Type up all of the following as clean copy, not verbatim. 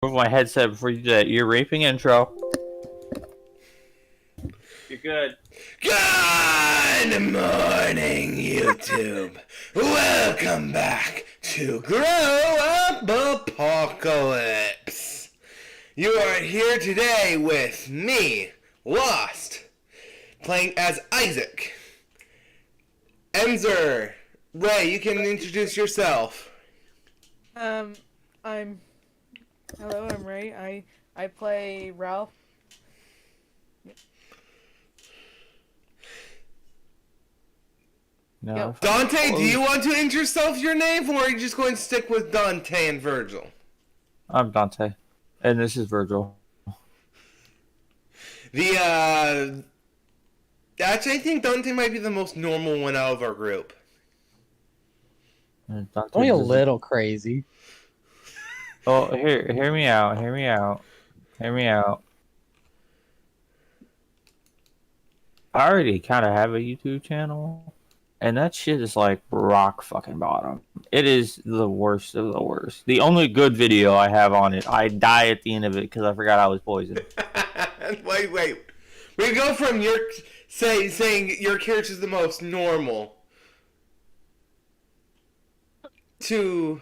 Remove my headset before you do that. You're raping intro. You're good. Good morning, YouTube. Welcome back to Grow Up Apocalypse. You are here today with me, Lost, playing as Isaac. Enzer, Ray, you can introduce yourself. Hello, I'm Ray. I play Ralph. No. Yep. Dante, do you want to introduce your name, or are you just going to stick with Dante and Virgil? I'm Dante. And this is Virgil. Actually, I think Dante might be the most normal one out of our group. And Dante Only a doesn't- little crazy. Oh, hear me out. Hear me out. I already kind of have a YouTube channel. And that shit is like rock fucking bottom. It is the worst of the worst. The only good video I have on it, I die at the end of it because I forgot I was poisoned. Wait. We go from your saying your character is the most normal to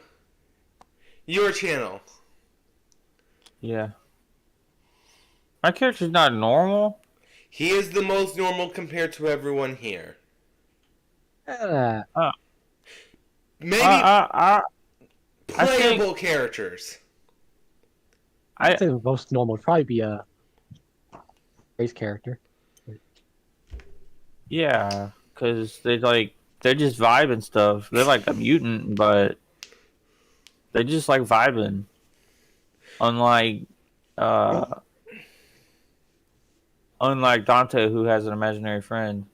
your channel. Yeah. My character's not normal. He is the most normal compared to everyone here. Maybe playable characters. I'd say the most normal would probably be a race character. Yeah, because they're just vibing stuff. They're like a mutant, but they just like vibing. Unlike Dante, who has an imaginary friend,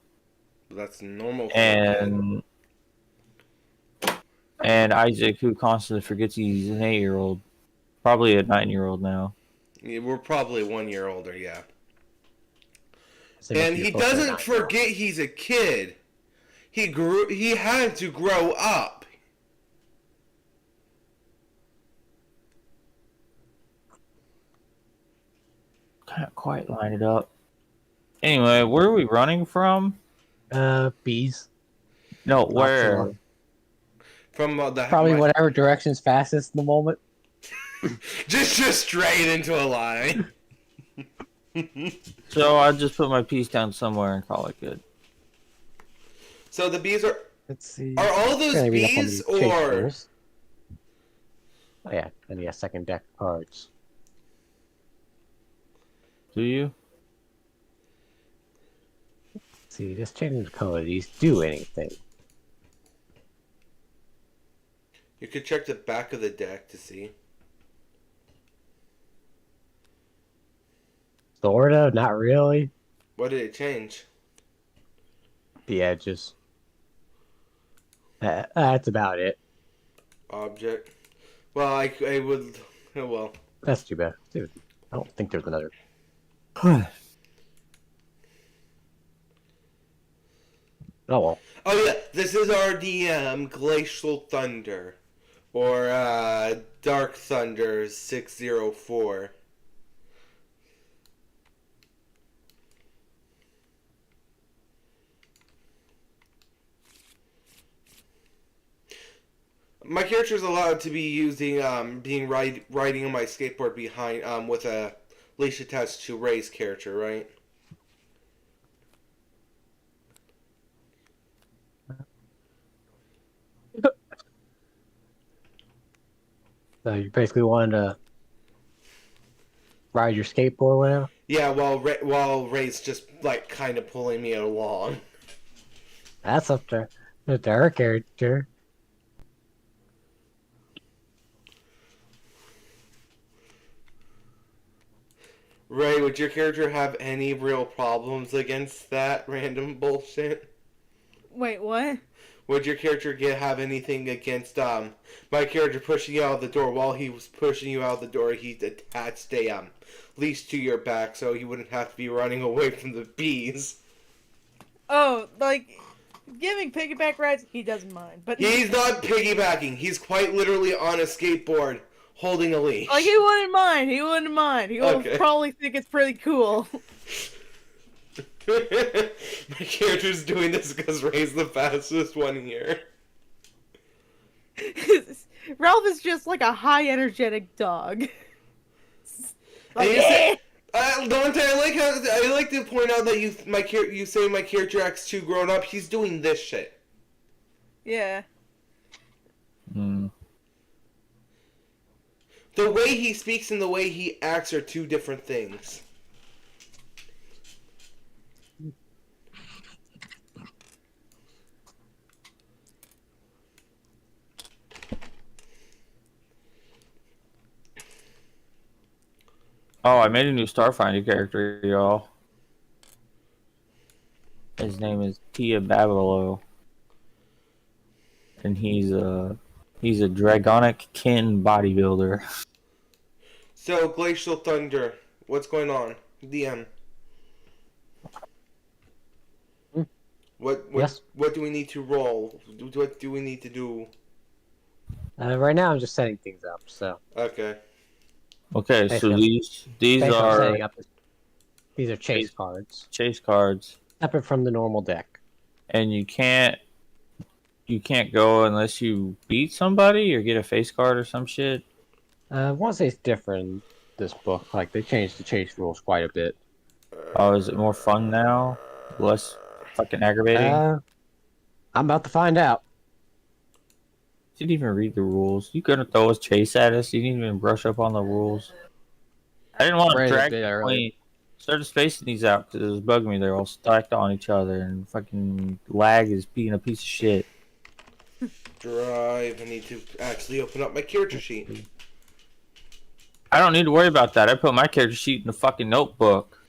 That's normal. and Isaac, who constantly forgets he's an 8-year-old, probably a 9-year-old now. Yeah, we're probably 1 year older, yeah. So And you're he supposed to doesn't not forget he's a kid. He had to grow up. Can't quite line it up. Anyway, where are we running from? bees. No, where? sure. From Probably whatever direction's fastest in the moment. just straight into a line. So I'll just put my piece down somewhere and call it good. So the bees are Let's see. are all those Gonna read up on bees the chase or rules. Oh yeah, I need a second deck of cards. Do you? Let's see, just changing the color of these do anything. you could check the back of the deck to see. Sorta, not really. What did it change? The edges. That's about it. Object. Well, I would. Oh well. That's too bad. Dude, I don't think there's another. Oh well. Oh yeah, this is our DM Glacial Thunder, or Dark Thunder 604. My character is allowed to be using riding on my skateboard behind with a leash attached to Ray's character, right? So you basically wanted to ride your skateboard or whatever? Yeah, while Ray's just like kind of pulling me along. That's up to her character. Ray, would your character have any real problems against that random bullshit? Wait, what? Would your character have anything against my character pushing you out of the door? While he was pushing you out of the door, he attached a leash to your back so you wouldn't have to be running away from the bees. Oh, like giving piggyback rides, he doesn't mind. But He's not piggybacking. He's quite literally on a skateboard holding a leash. Like, he wouldn't mind. He wouldn't mind. He will Okay. probably think it's pretty cool. My character's doing this because Ray's the fastest one here. Ralph is just like a high energetic dog. Like, And you say, Dante, I like to point out that you say my character acts too grown up. He's doing this shit. yeah. Hmm. The way he speaks and the way he acts are two different things. Oh, I made a new Starfinder character, y'all. His name is Tia Babalo. And he's a dragonic kin bodybuilder. So, Glacial Thunder, what's going on? DM. Yes. What do we need to roll? What do we need to do? Right now, I'm just setting things up. So Okay. Okay, so Basically, these basically I'm are setting up. These are chase cards, chase cards, separate from the normal deck. and you can't go unless you beat somebody or get a face card or some shit. I want to say it's different in this book. Like, they changed the chase rules quite a bit. Oh, is it more fun now? Less fucking aggravating? I'm about to find out. You didn't even read the rules. You couldn't throw a chase at us. You didn't even brush up on the rules. I didn't want to Read a drag bit the early. queen. Started spacing these out because it was bugging me. They're all stacked on each other, and fucking lag is being a piece of shit. Drive. I need to actually open up my character sheet. I don't need to worry about that. I put my character sheet in the fucking notebook.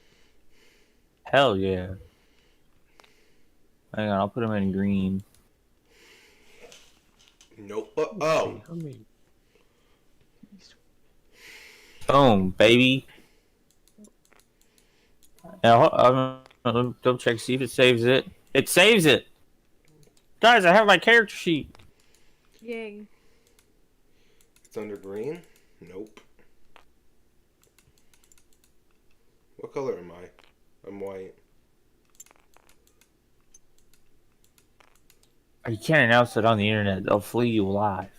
Hell yeah. Hang on, I'll put them in green. Nope. Oh. How many? Boom, baby. Now, I'm gonna double check, see if it saves it. It saves it! Guys, I have my character sheet. Yay. It's under green? Nope. What color am I? I'm white. You can't announce it on the internet. They'll flee you alive.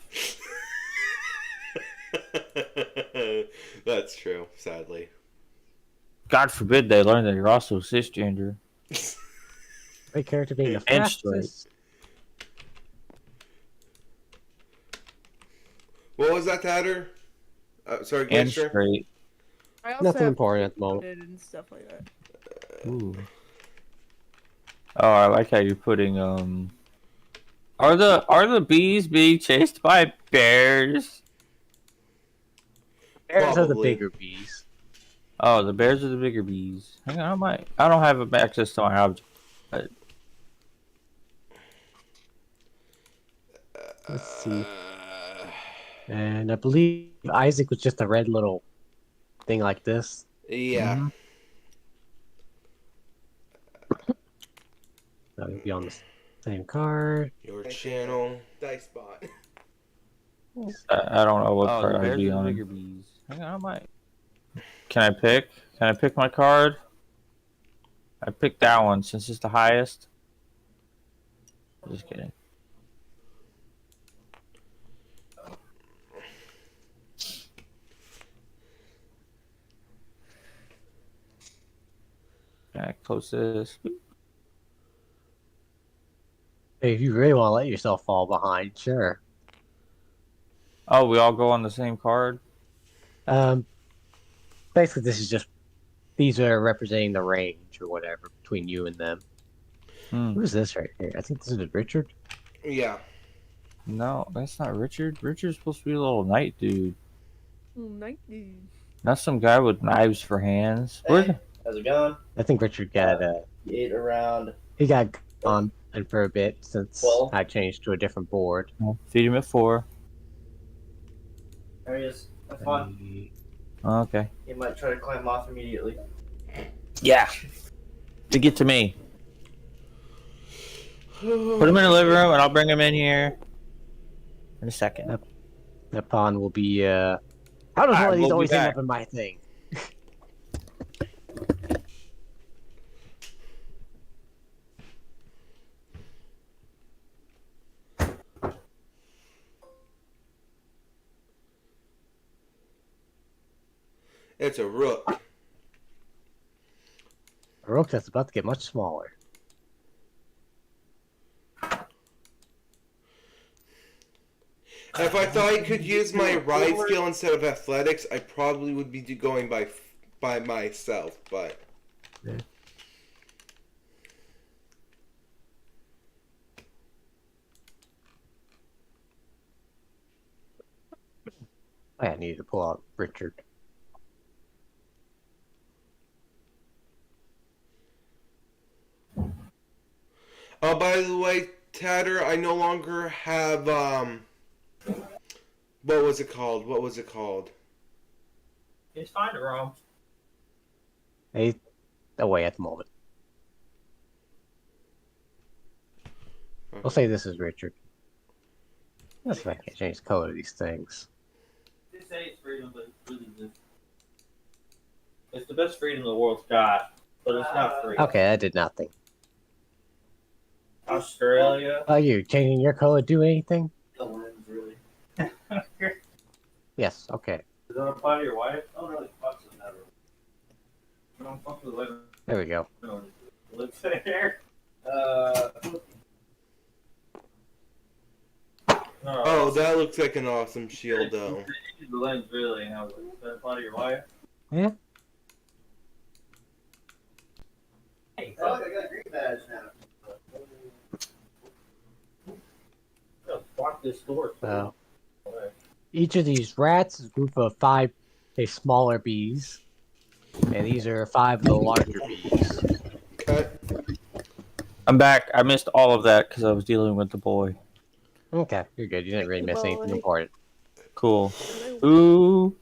That's true, sadly. God forbid they learn that you're also cisgender. My character being the And straight. fastest. What was that, Tatter? Sorry, And Glacier? straight. I also Nothing have important at the moment. and stuff like that. Ooh. Oh, I like how you're putting Are the bees being chased by bears? Bears are the Probably. bigger bees. Oh, the bears are the bigger bees. Hang on, I don't have access to my object. But Let's see. And I believe Isaac was just a red little thing like this. Yeah. Mhm. That would be on the same card. Your channel. Dice bot. I don't know what Oh, card the I'd bears be are the on. bigger bees. Hang on, Can I pick? Can I pick my card? I picked that one since it's the highest. Just kidding. Can I close this? Hey, if you really want to let yourself fall behind, sure. Oh, we all go on the same card? Basically, this is just these are representing the range or whatever between you and them. Hmm. Who's this right here? I think this is Richard. Yeah. No, that's not Richard. Richard's supposed to be a little knight dude. Night dude. Not some guy with knives for hands. Where? How's it going? I think Richard got You ate around. he got on and for a bit since 12? I changed to a different board. Feed him at 4. There he is. Have fun. Oh, okay. He might try to climb off immediately. Yeah. To get to me. Put him in the living room, and I'll bring him in here in a second. That pawn will be How does one of these we'll be always end back. up in my thing? It's a rook. A rook that's about to get much smaller. If I thought I could use my ride skill instead of athletics, I probably would be going by myself. But Yeah. I needed to pull out Richard. oh, by the way, Tatter, I no longer have What was it called? What was it called? He's fine, Rome. He's away at the moment. We'll say this is Richard. Let's see if I can change the color of these things. They say it's freedom, but it's really just... It's the best freedom the world's got, but it's not free. Okay, that did nothing. Australia. Oh, you changing your color do anything? The lens, really. Yes, okay. Does that apply to your wife? I don't really fuck with that. I don't fuck with the way There we go. the lips there. Oh, that looks like an awesome shield, though. The lens, really. And I was like, does that apply to your wife? Yeah. Hey, Oh, I got a green badge now. Block this door. So, each of these rats is a group of 5 smaller bees. And these are 5 of the larger bees. Okay. I'm back. I missed all of that because I was dealing with the boy. Okay, you're good. You didn't really miss anything important. Cool. Ooh.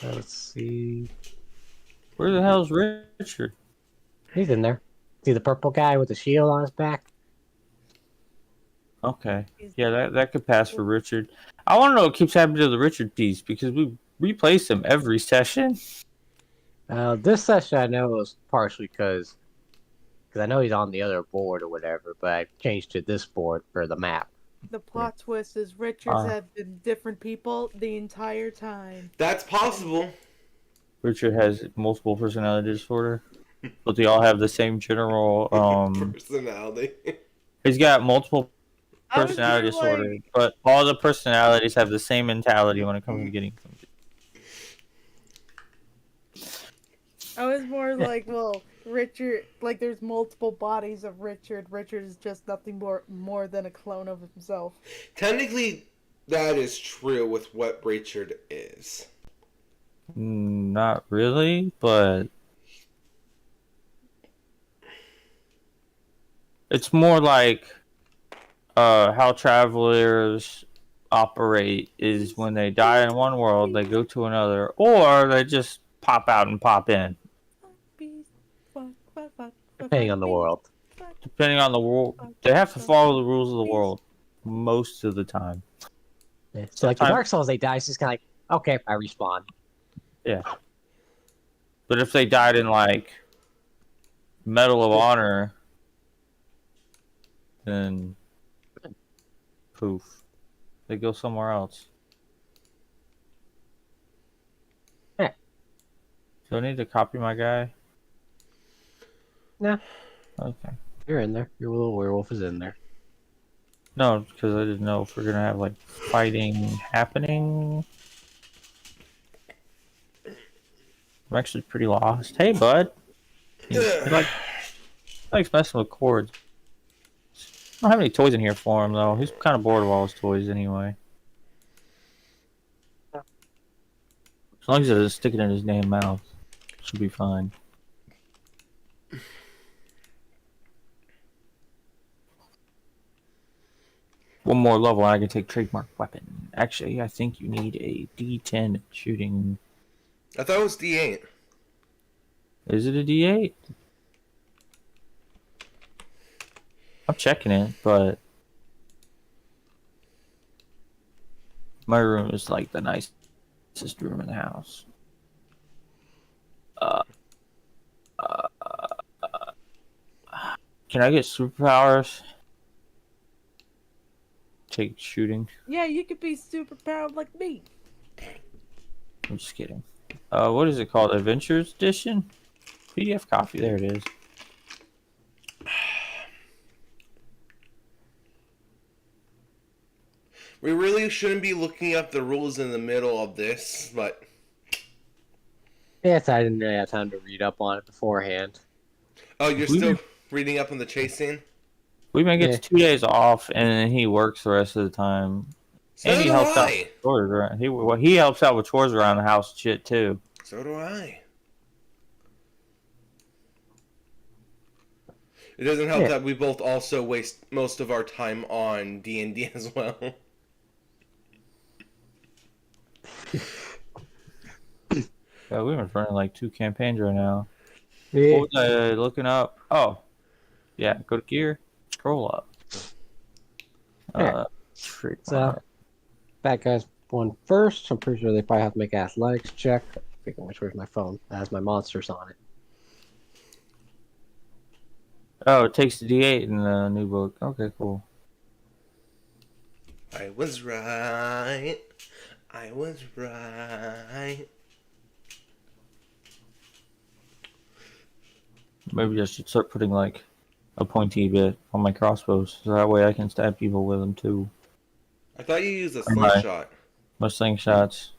Let's see. Where the hell's Richard? He's in there. See the purple guy with the shield on his back? Okay. Yeah, that could pass for Richard. I want to know what keeps happening to the Richard piece because we replace him every session. This session I know was partially because I know he's on the other board or whatever, but I changed to this board for the map. The plot twist is Richards have been different people the entire time. That's possible. Richard has multiple personality disorder, but they all have the same general. Personality. He's got multiple I was personality more like- disorder, but all the personalities have the same mentality when it comes to getting something. I was more like, well, Richard, like there's multiple bodies of Richard. Richard is just nothing more than a clone of himself. Technically, that is true with what Richard is. Not really, but it's more like how travelers operate is when they die in one world, they go to another, or they just pop out and pop in. Depending on the world. Depending on the world, they have to follow the rules of the world most of the time. Yeah. So like the Dark Souls, they die, it's just kind of like, okay, I respawn. Yeah. But if they died in like Medal of Honor, then poof, they go somewhere else. Yeah. Do I need to copy my guy? No. Okay. You're in there. Your little werewolf is in there. No, because I didn't know if we're gonna have like fighting happening. I'm actually pretty lost. Hey, bud. He likes messing with cords. I don't have any toys in here for him though. He's kind of bored of all his toys anyway. As long as he doesn't stick it in his damn mouth, should be fine. One more level and I can take trademark weapon. Actually, I think you need a D10 shooting. I thought it was D8. Is it a D8? I'm checking it, but My room is like the nicest room in the house. Uh, can I get superpowers? Take shooting. Yeah, you could be super powered like me. I'm just kidding. What is it called? Adventures Edition? PDF copy. There it is. We really shouldn't be looking up the rules in the middle of this, but Yes, I didn't really have time to read up on it beforehand. oh, you're We still reading up on the chase scene? Weeman gets Yeah. 2 days off, and then he works the rest of the time. So And he do helps out I. with chores around. He helps out with chores around the house and shit too. So do I. It doesn't help Yeah. that we both also waste most of our time on D&D as well. Yeah, we've been running like 2 campaigns right now. Yeah. What was I looking up? Oh, yeah. Go to gear, scroll up. Yeah. So, bad guys won first. I'm pretty sure they probably have to make athletics check. Speaking of which, where's my phone? That has my monsters on it. Oh, it takes the D8 in the new book. Okay, cool. I was right. I was right. Maybe I should start putting like a pointy bit on my crossbows, so that way I can stab people with them too. I thought you used a Or my- slingshot. My slingshots.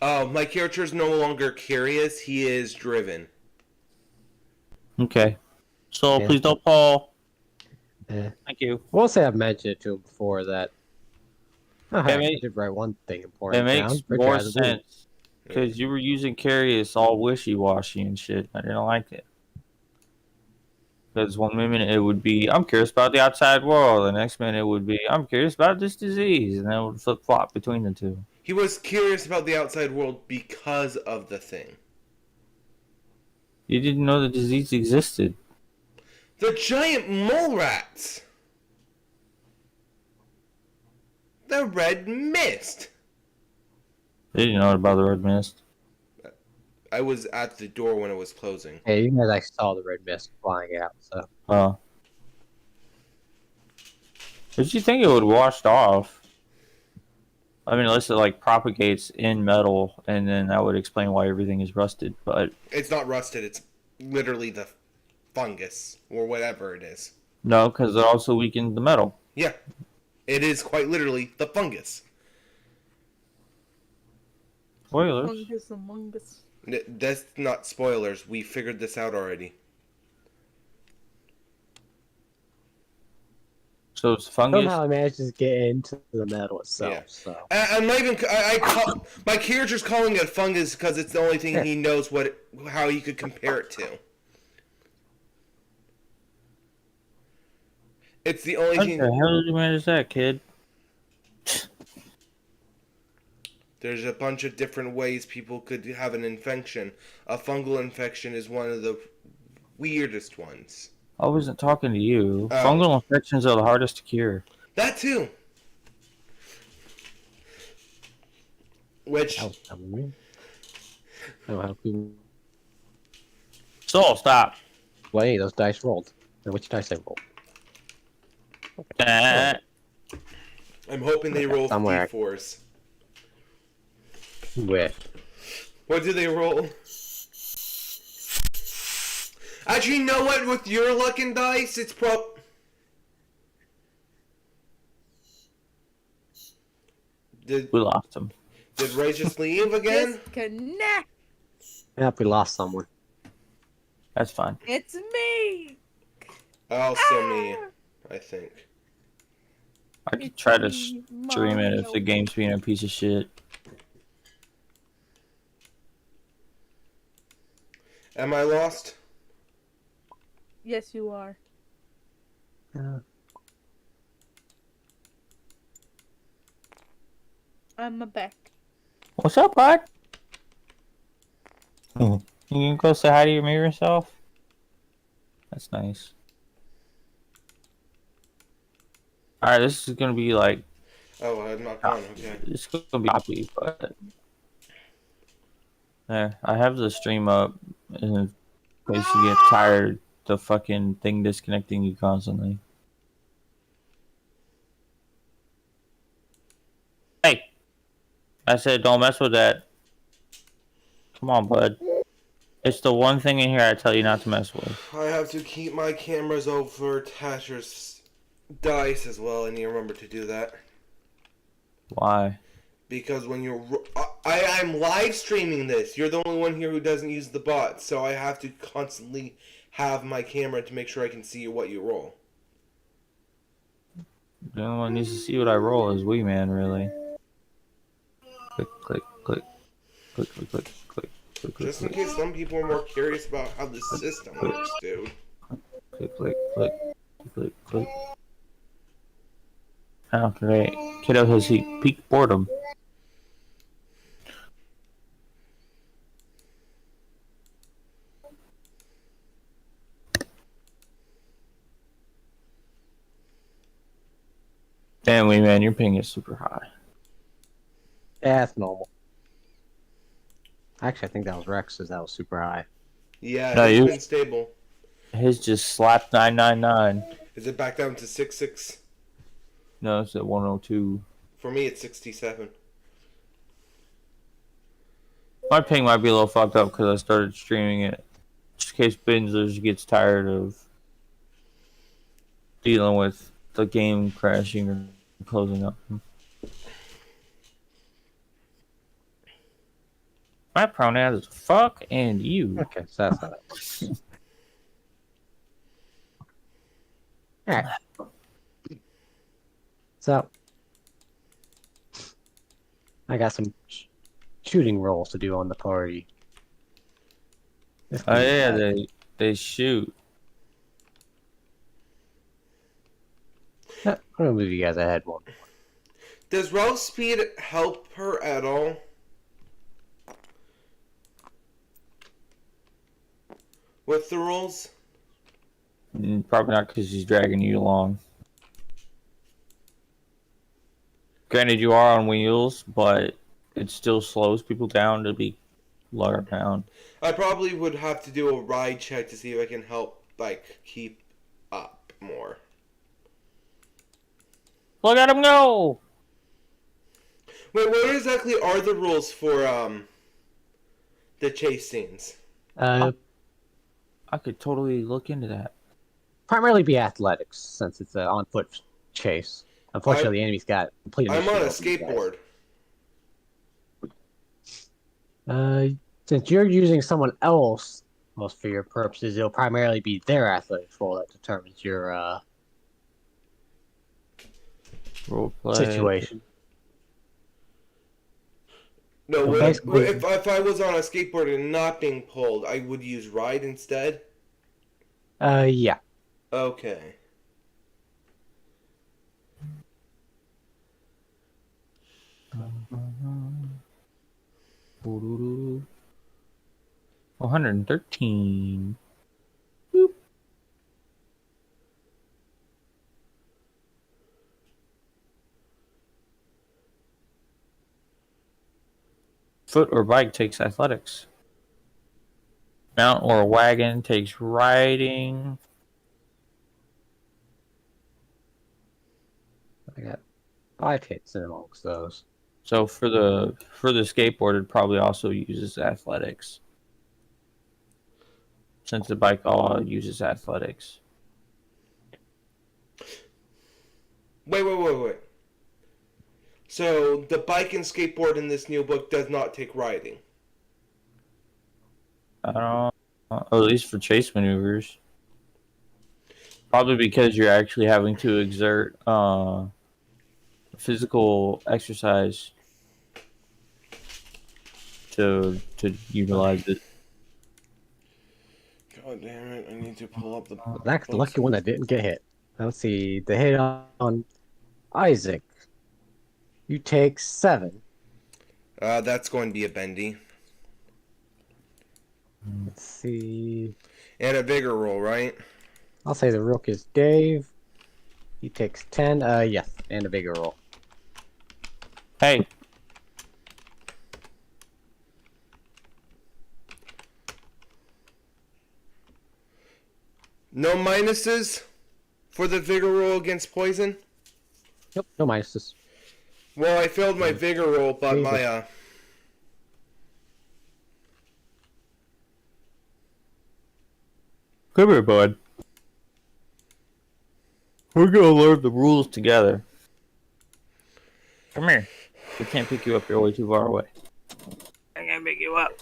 Oh, my character is no longer curious. He is driven. Okay. So Yeah. please don't fall. Yeah. Thank you. We'll say I've mentioned it to him before that. Oh, That I makes- did write one thing It important makes down. Richard more has a wound. sense because you were using Carius all wishy-washy and shit. I didn't like it. Because one minute it would be, I'm curious about the outside world. The next minute it would be, I'm curious about this disease. And then it would flip-flop between the two. He was curious about the outside world because of the thing. You didn't know the disease existed. The giant mole rats! The red mist! You didn't know about the red mist. I was at the door when it was closing. Hey, you guys actually saw the red mist flying out, so. Oh. Did you think it would wash off? I mean, unless it like propagates in metal, and then that would explain why everything is rusted. But It's not rusted, it's literally the fungus, or whatever it is. no, because it also weakened the metal. Yeah. It is quite literally the fungus. Spoilers. Fungus among us. That's not spoilers. We figured this out already. So it's fungus. Somehow I managed to get into the metal itself, Yeah. so. I'm not even. My character's calling it fungus because it's the only thing he knows how he could compare it to. It's the only What thing. the hell did you manage that, kid? There's a bunch of different ways people could have an infection. A fungal infection is one of the weirdest ones. I wasn't talking to you. Oh. Fungal infections are the hardest to cure. That too. Which That was dumb of me. Oh, how cool. Soul, stop. Well, hey, those dice rolled. Or which dice they rolled? Ah. I'm hoping they roll Somewhere. d4s. With. What do they roll? Actually, you know what? With your luck and dice, it's Did We lost him. Ray just leave again? Disconnect. Yep, we lost someone. That's fine. It's me. Also me, I think. I could try to stream it if the game's being a piece of shit. Am I lost? Yes, you are. I'm back. What's up, bud? You can go say hi to your mirror self? That's nice. Alright, this is gonna be like Oh, I'm not gone. Okay. It's gonna be choppy, but there. I have the stream up in case you get tired. The fucking thing disconnecting you constantly. Hey, I said don't mess with that. Come on, bud. It's the one thing in here I tell you not to mess with. I have to keep my cameras over Tasher's dice as well. I need to remember to do that. Why? Because when you're... I'm live streaming this. You're the only one here who doesn't use the bot. So I have to constantly have my camera to make sure I can see what you roll. The only one needs to see what I roll is Wee Man, really. Click, click, click, click, click, click, click, click, Just in click, case some people are more curious about how the system works, dude. click, click, click, click, click. Oh, great. Kiddo has peak boredom. Damn, Wee Man, your ping is super high. Yeah, it's normal. Actually, I think that was Rex's. That was super high. Yeah, No, it's you- been stable. His just slapped 999. Is it back down to 66? No, it's at 102. For me, it's 67. My ping might be a little fucked up because I started streaming it. Just in case Benzers gets tired of dealing with the game crashing or closing up. My pronoun is fuck and you. Okay, so that's not it. Alright. So, I got some shooting rolls to do on the party. Oh yeah, they shoot. I'm gonna move you guys ahead one. Does roll speed help her at all? With the rolls? Probably not because she's dragging you along. Granted, you are on wheels, but it still slows people down to be lower down. I probably would have to do a ride check to see if I can help, like, keep up more. Look at him go! Wait, what exactly are the rules for, the chase scenes? I could totally look into that. Primarily be athletics, since it's an on-foot chase. Unfortunately, the enemy's got complete I'm on a initiative over you skateboard. guys. Since you're using someone else, most for your purposes, it'll primarily be their athletics roll that determines your Role play. situation. No, Well, basically- if I was on a skateboard and not being pulled, I would use ride instead? Yeah. Okay. Boo-doo-doo. 113. Foot or bike takes athletics. Mount or wagon takes riding. I got 5 hits in amongst those. So for the skateboard, it probably also uses athletics. Since the bike all uses athletics. Wait. So, the bike and skateboard in this new book does not take riding. I don't know. At least for chase maneuvers. Probably because you're actually having to exert physical exercise to utilize it. God damn it, I need to pull up the... That's the lucky one that didn't get hit. Let's see. The hit on Isaac. You take 7. That's going to be a bendy. Let's see. And a bigger roll, right? I'll say the rook is Dave. He takes 10. Yes, and a bigger roll. Hey, No minuses for the vigor roll against poison. Nope, no minuses. Well, I failed my vigor roll, but my come here, bud. We're gonna learn the rules together. Come here. We can't pick you up. You're way too far away. I can't pick you up.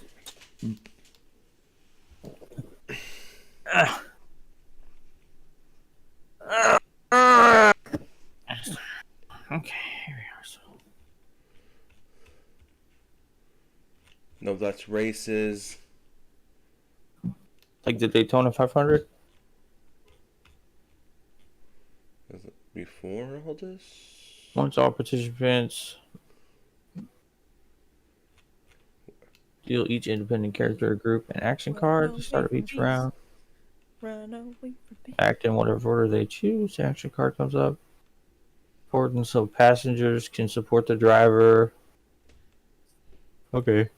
Okay, here we are. So. no, that's races. Like the Daytona 500? Is it before all this? Once all participants deal each independent character or group an action card at the start of each round. Run away from me. Act in whatever order they choose. The action card comes up. Importance of passengers can support the driver. Okay.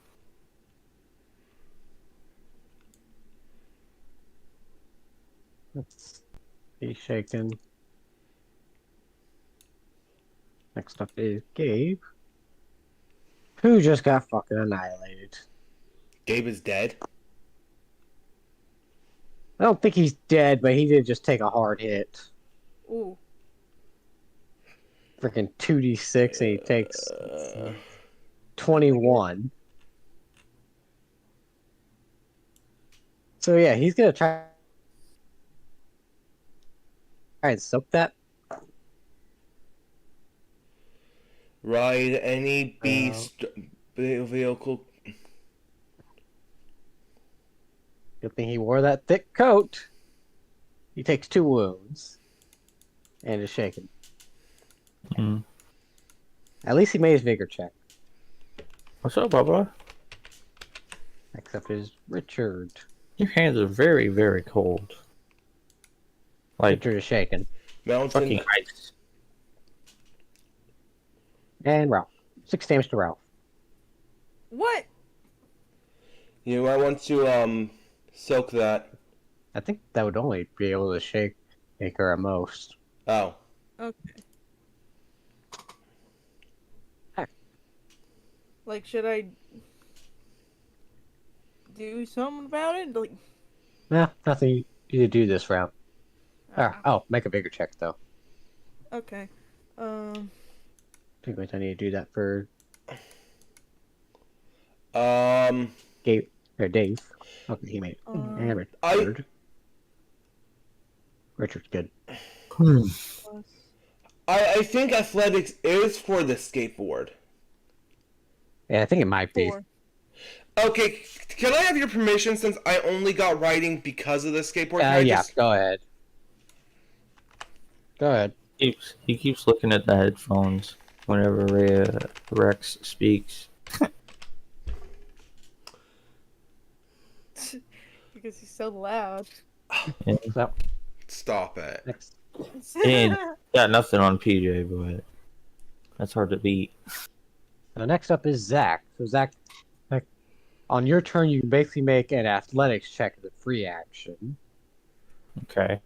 Let's be shaken. Next up is Gabe, who just got fucking annihilated. Gabe is dead. I don't think he's dead, but he did just take a hard hit. Ooh. Freaking 2d6, and he takes 21. So yeah, he's gonna try and soak that. Ride any beast vehicle. Good thing he wore that thick coat. He takes 2 wounds. And is shaken. Mm. At least he made his vigor check. What's up, Bubba? Next up is Richard. Your hands are very, very cold. Like Richard is shaken. Mountain. fucking ice. And Ralph. 6 damage to Ralph. What? You might want to soak that. I think that would only be able to shake her at most. Oh. Okay. Like, should I do something about it? Like, Nah, nothing you to do this round. Make a bigger check though. okay. I think I need to do that for Gabe or Dave. Okay, he made it. And Richard. Richard's good. Plus I think athletics is for the skateboard. Yeah, I think it might be. 4. Okay, can I have your permission since I only got riding because of the skateboard? Can I Yeah, just- go ahead. Go ahead. He keeps looking at the headphones whenever Rex speaks. Because he's so loud. Yeah. So, Stop it. next. And got nothing on PJ, but that's hard to beat. So next up is Zach. So Zach, on your turn, you can basically make an athletics check as a free action. Okay.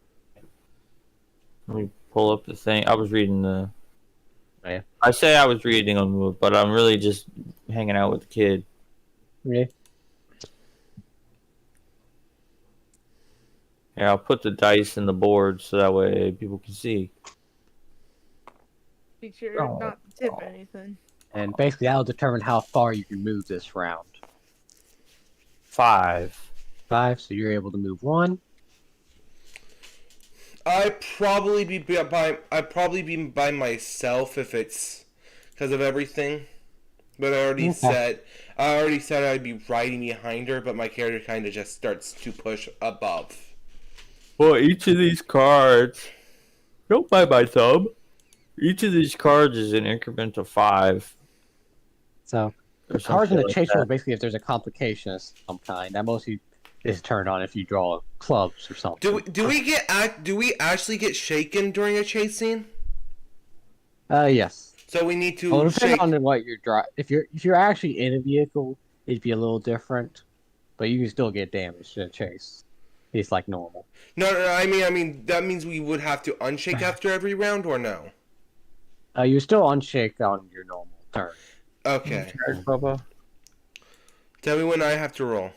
Let me pull up the thing. I was reading the. Oh, yeah. I say I was reading them, but I'm really just hanging out with the kid. Okay. Yeah, I'll put the dice in the board so that way people can see. Be sure not to tip anything. And basically, that'll determine how far you can move this round. 5. 5, so you're able to move 1. I'd probably be by myself if it's because of everything. But I already said I'd be riding behind her, but my character kind of just starts to push above. Well, each of these cards. Don't bite my thumb. Each of these cards is an increment of 5. So the cards in the chase roll basically if there's a complication of some kind. That mostly is turned on if you draw clubs or something. Do we actually get shaken during a chase scene? Yes. So we need to Well, shake. depending on what you're driving. If you're actually in a vehicle, it'd be a little different, but you can still get damaged in a chase. It's like normal. No, I mean that means we would have to unshake after every round, or no? You still unshake on your normal turn. Okay. Charge, Bubba. Tell me when I have to roll.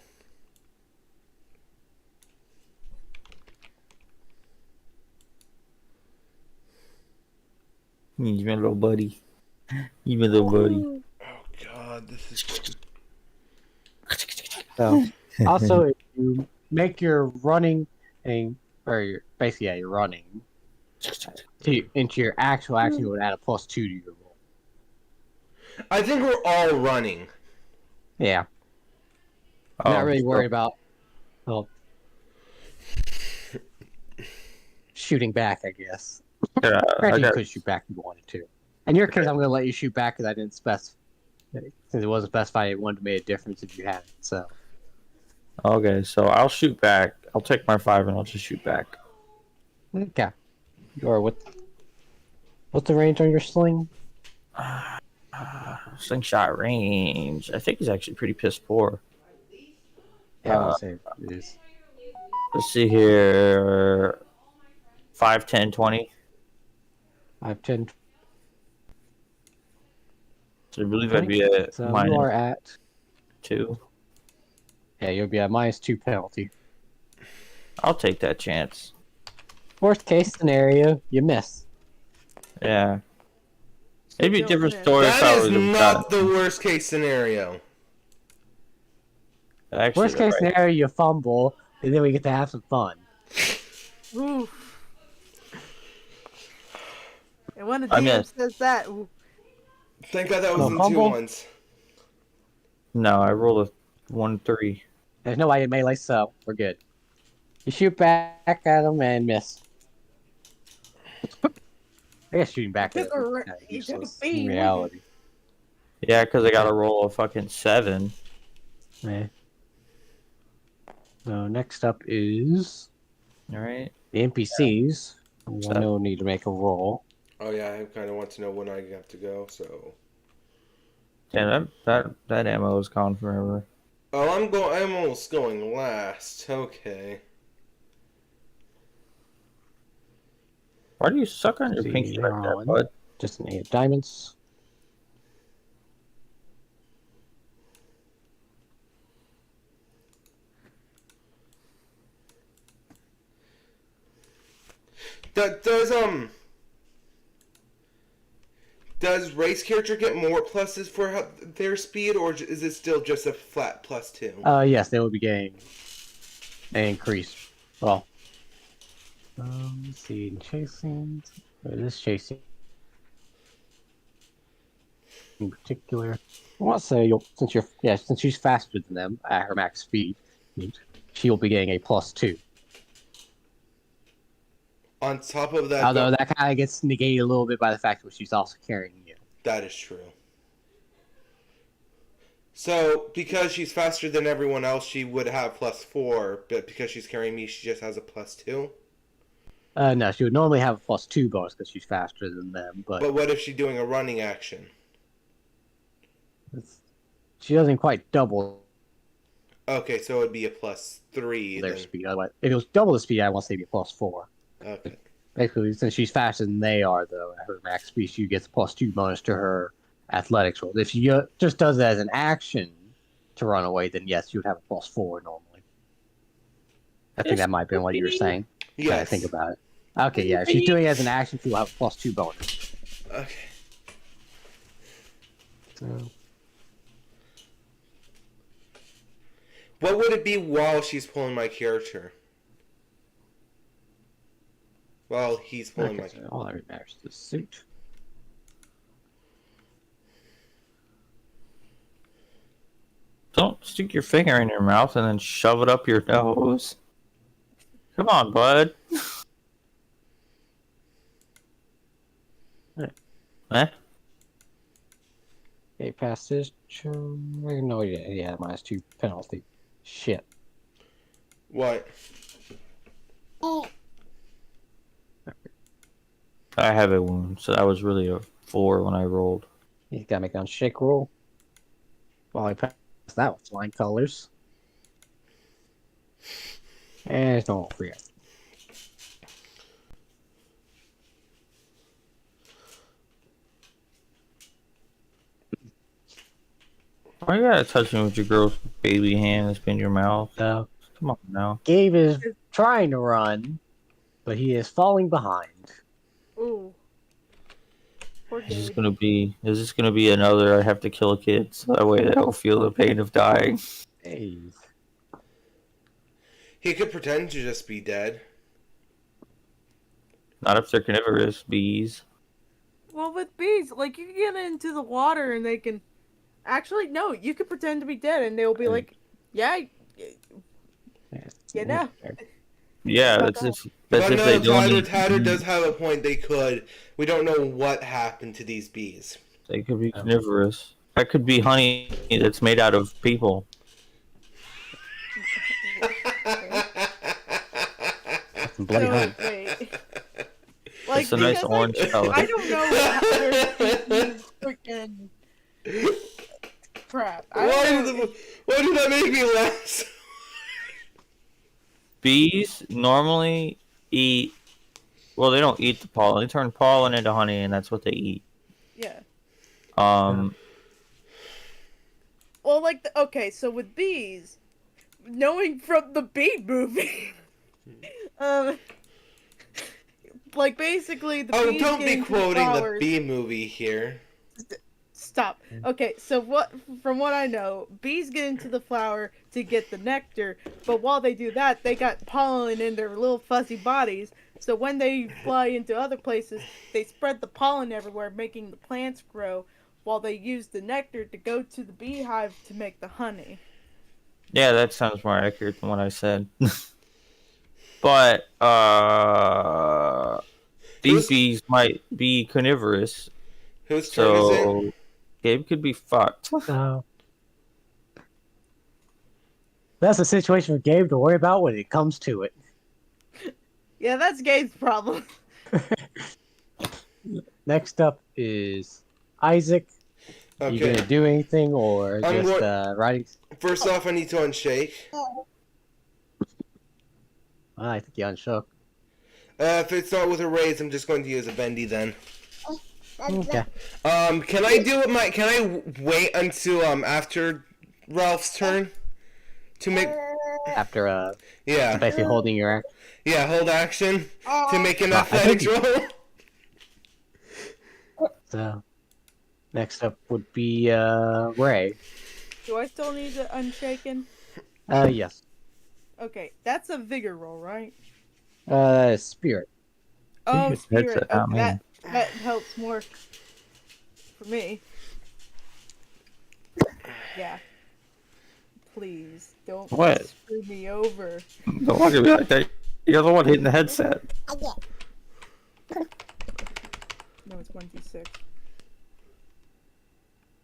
He's my little buddy. He's my little buddy. Oh God, this is. So, also, if you make your running basically you're running into your actual action, it would add a +2 to your roll. I think we're all running. Yeah, Oh, not really worried about well, shooting back, I guess. Yeah, Granted, you could shoot back if you wanted to. In your case, I'm going to let you shoot back because I didn't specify. Since it wasn't specified, it wouldn't have made a difference if you hadn't. So. Okay, so I'll shoot back. I'll take my 5 and I'll just shoot back. Okay. Or what's the range on your sling? Slingshot range. I think he's actually pretty piss poor. Yeah, I would say it is. Let's see here. 5, 10, 20. 5, 10, So I believe I'd be at so you are at -2. Yeah, you'll be at -2 penalty. I'll take that chance. Worst case scenario, you miss. Yeah. It'd be a Still different win. story if I That would is have not got the worst case scenario. Actually, Worst case right. scenario, you fumble, and then we get to have some fun. Oof. And when the I DM missed. says that, oof, Thank God that No was in fumble? 2 ones. No, I rolled a 1, 3. There's nobody in melee, so we're good. You shoot back at them and miss. I guess shooting back at Took a them ra- is kind of he took a useless beam, in wouldn't reality. Yeah, because I got to roll a fucking 7. Yeah. So next up is All right. the NPCs. So- I know need to make a roll. Oh yeah, I kind of want to know when I have to go. So. Yeah, that ammo is gone forever. Oh, I'm almost going last. Okay. Why do you suck on your See, pinky they're like that, on. bud? Just an 8 of diamonds. Does race character get more pluses for their speed, or is it still just a flat +2? Yes, they will be getting an increase. Well, let's see, chasing. This chasing in particular. I want to say since she's faster than them at her max speed, she'll be getting a +2. On top of that, Although that kind of gets negated a little bit by the fact that she's also carrying you. that is true. So, because she's faster than everyone else, she would have +4, but because she's carrying me, she just has a +2? No, she would normally have a +2 bonus because she's faster than them, but But what if she's doing a running action? she doesn't quite double Okay, so it would be a +3 their then. speed. Otherwise, if it was double the speed, I want to say it'd be a +4. Okay. Basically, since she's faster than they are, though, at her max speed, she gets a +2 bonus to her athletics roll. If she just does it as an action to run away, then yes, you would have a +4 normally. I think that might have been what you were saying. Yeah, Yes. think about it. Okay, yeah, if she's doing it as an action, she'll have a +2 bonus. Okay. So, What would it be while she's pulling my character? Well, he's pulling okay, my... so all that matters is the suit. Don't stick your finger in your mouth and then shove it up your nose. Come on, bud. Eh? Okay, past this. No, yeah, -2 penalty. Shit. What? I have a wound, so that was really a 4 when I rolled. You gotta make an unshake roll. Well, I passed that with flying colors. And it's normal for you. Why you gotta touch me with your girl's baby hand that's been in your mouth? So, Come on now. Gabe is trying to run, but he is falling behind. Ooh. Poor Is Gabe. this gonna be another I have to kill a kid so that way they don't feel the pain of dying? Hey. He could pretend to just be dead. Not if they're carnivorous bees. Well, with bees, like, you can get into the water and they can... Actually, no, you could pretend to be dead and they'll be like, yeah, you know. Yeah, Fuck that's off. if But they no, don't eat Tyler bees. does have a point. They could. We don't know what happened to these bees. They could be carnivorous. That could be honey that's made out of people. Some bloody So, honey. wait. Like, It's a nice because, orange color. I don't know where these freaking crap. I don't know. Why did that make me laugh? Bees normally eat. Well, they don't eat the pollen. They turn pollen into honey, and that's what they eat. Yeah. Um, Well, like, okay, so with bees, knowing from the bee movie, like, basically, the Oh, bees don't get be into quoting the flowers. bee movie here. Stop. Okay, so from what I know, bees get into the flower to get the nectar, but while they do that, they got pollen in their little fuzzy bodies. So when they fly into other places, they spread the pollen everywhere, making the plants grow, while they use the nectar to go to the beehive to make the honey. yeah, that sounds more accurate than what I said. But these Who's- bees might be carnivorous, Whose turn is it? so Gabe could be fucked. So that's a situation for Gabe to worry about when it comes to it. Yeah, that's Gabe's problem. Next up is Isaac. You Okay. gonna do anything or I'm just going- riding? First off, I need to unshake. I think you unshook. If it's not with a raise, I'm just going to use a bendy then. Okay. Can I do it? Can I wait until after Ralph's turn to make? After Yeah, basically holding your act. yeah. Hold action to make an I think athletics you- roll. So next up would be Ray. Do I still need the unshaken? Yes. Okay, that's a vigor roll, right? Spirit. Oh, That's spirit. it, not Okay, me. that helps more for me. Yeah. Please don't What? screw me over. Don't look at me like that. You're the one hitting the headset. No, it's 1d6.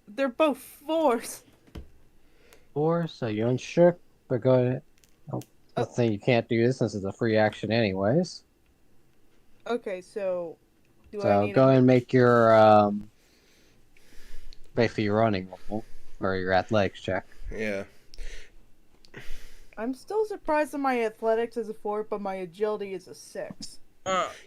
They're both 4s. 4, so you unshook, but go ahead. Oh, let's say you can't do this since it's a free action anyways. Okay, so do I So need go a... ahead and make your basically your running roll or your athletics check. Yeah. I'm still surprised that my athletics is a 4, but my agility is a 6.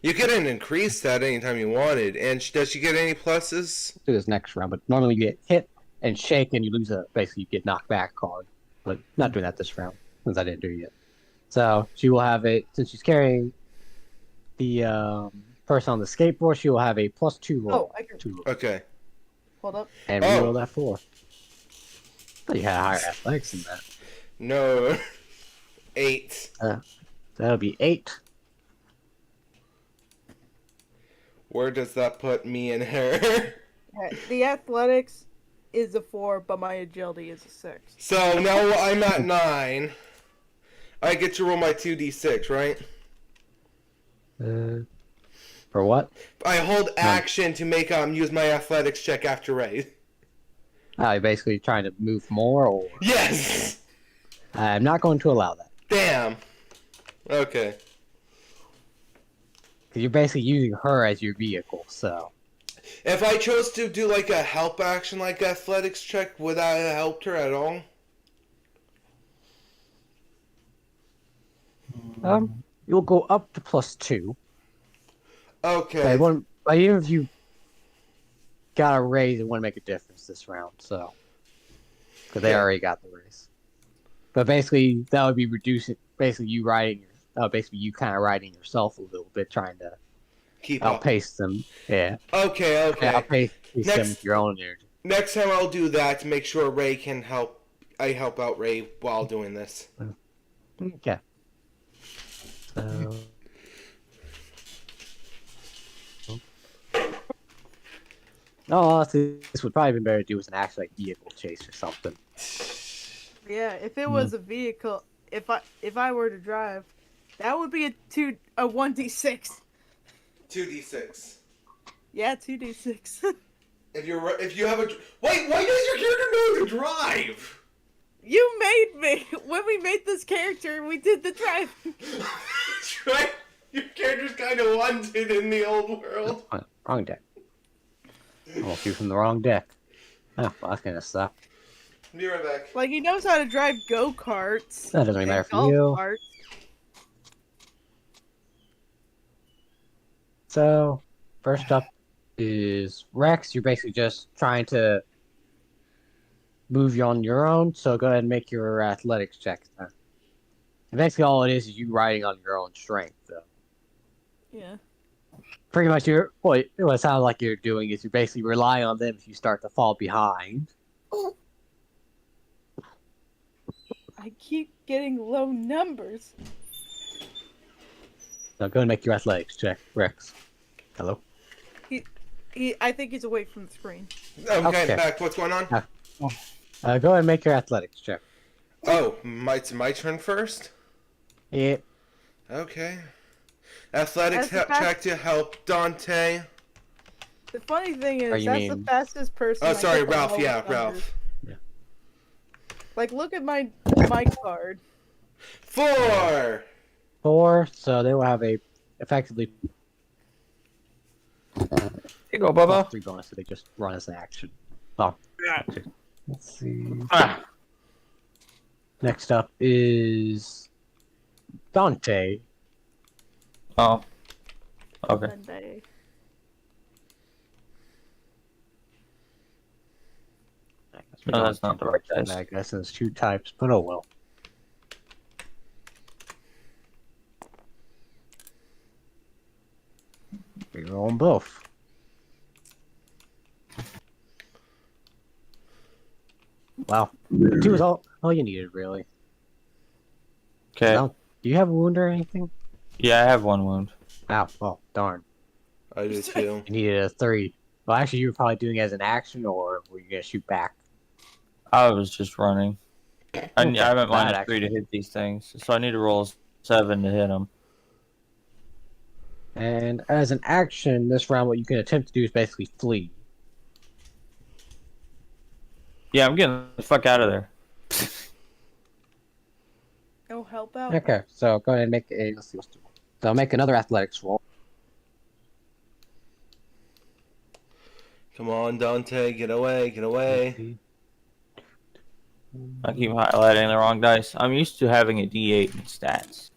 You could increase that anytime you wanted. And does she get any pluses? Do this next round, but normally you get hit and shake and you lose a basically you get knocked back card. But not doing that this round since I didn't do it yet. So she will have a since she's carrying the person on the skateboard, she will have a +2 roll. Oh, I can... to Okay. Hold up. and Oh. reroll that 4. Thought you had higher athletics than that. No. 8. So that'll be 8. Where does that put me and her? Okay, the athletics is a 4, but my agility is a 6. So now I'm at 9. I get to roll my 2d6, right? For what? I hold action to make use my athletics check after raise. You're basically trying to move more, or Yes. I'm not going to allow that. Damn. Okay. 'Cause you're basically using her as your vehicle, so If I chose to do like a help action, like athletics check, would that have helped her at all? You'll go up to +2. But Okay. it wouldn't. But even if you got a raise, it wouldn't make a difference this round. So, because they Okay. already got the raise. But basically, that would be reducing. Basically, you riding. Basically, you kind of riding yourself a little bit, trying to Keep up. outpace them. Yeah, Okay, outpace them Next, with your own energy. next time I'll do that to make sure Ray can help. I help out Ray while doing this. Okay. So. No, honestly, this would probably be better to do with an actual like, vehicle chase or something. Yeah, if it was a vehicle, if I were to drive, that would be a 1d6. 2d6. Yeah, 2d6. If you have a wait, why does your character know to drive? You made me when we made this character. We did the drive. Right? Your character's kind of wanted in the old world. Wrong deck. Almost you from the wrong deck. Oh, well, that's gonna suck. Be right back. Like he knows how to drive go-karts. That doesn't really and matter for golf you. carts. So, first up is Rex. You're basically just trying to move you on your own, so go ahead and make your athletics check. And basically, all it is you riding on your own strength, though. Yeah. Pretty much, what it sounds like you're doing is you're basically relying on them if you start to fall behind. I keep getting low numbers. So, go ahead and make your athletics check, Rex. Hello? I think he's away from the screen. Okay, back. What's going on? Go ahead and make your athletics check. Oh, it's my turn first? Yeah. Okay. Athletics That's the check to help Dante. The funny thing Or is, you that's mean- the fastest person. Oh, I sorry, get the Ralph. lowest Yeah, numbers. Ralph. Like, look at my card. 4! 4, so they will have a effectively Here you go, Bubba. +3 bonus, so they just run as an action. Oh, let's see. Ah. Next up is Dante. Oh. Okay. Monday. No, that's not the right dice. I guess there's 2 types, but oh well. We roll them both. Wow. 2 is all you needed, really. Okay. Now, do you have a wound or anything? Yeah, I have 1 wound. Ow, well, darn. I do too. You needed a 3. Well, actually, you were probably doing it as an action, or were you going to shoot back? I was just running. I haven't Bad minus 3 to hit these things, so I need to roll a 7 to hit them. And as an action, this round, what you can attempt to do is basically flee. Yeah, I'm getting the fuck out of there. No help out. Okay, so go ahead and make a. Let's see what's doing. So I'll make another athletics roll. Come on, Dante. Get away. Get away. I keep highlighting the wrong dice. I'm used to having a D8 in stats.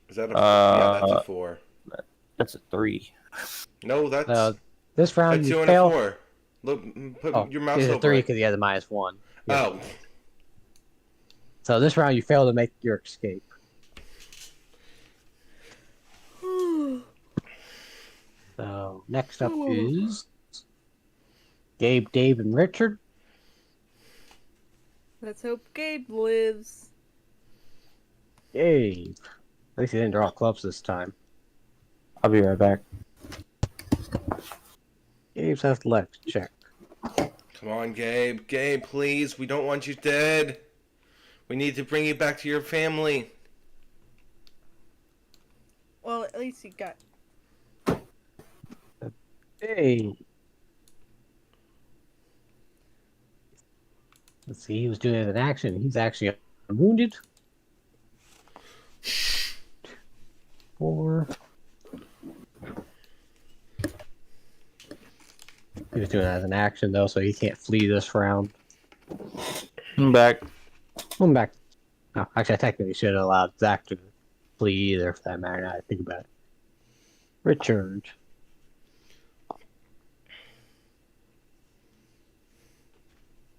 Is that a... yeah, that's a 4. That's a 3. No, that's... This a round 2 you and fail. a 4. Look, put your mouse It's a over 3 it. because he has a -1. Oh. So this round you fail to make your escape. So next up is Gabe, Dave, and Richard. Let's hope Gabe lives. Gabe. At least he didn't draw clubs this time. I'll be right back. Gabe's athletics check. Come on, Gabe. Gabe, please. We don't want you dead. We need to bring you back to your family. Well, at least he got. Hey. Let's see, he was doing it as an action. He's actually wounded. 4. He was doing it as an action though, so he can't flee this round. I'm back. I'm back. No, actually, I technically should have allowed Zach to flee either, for that matter. Now I think about it. Richard.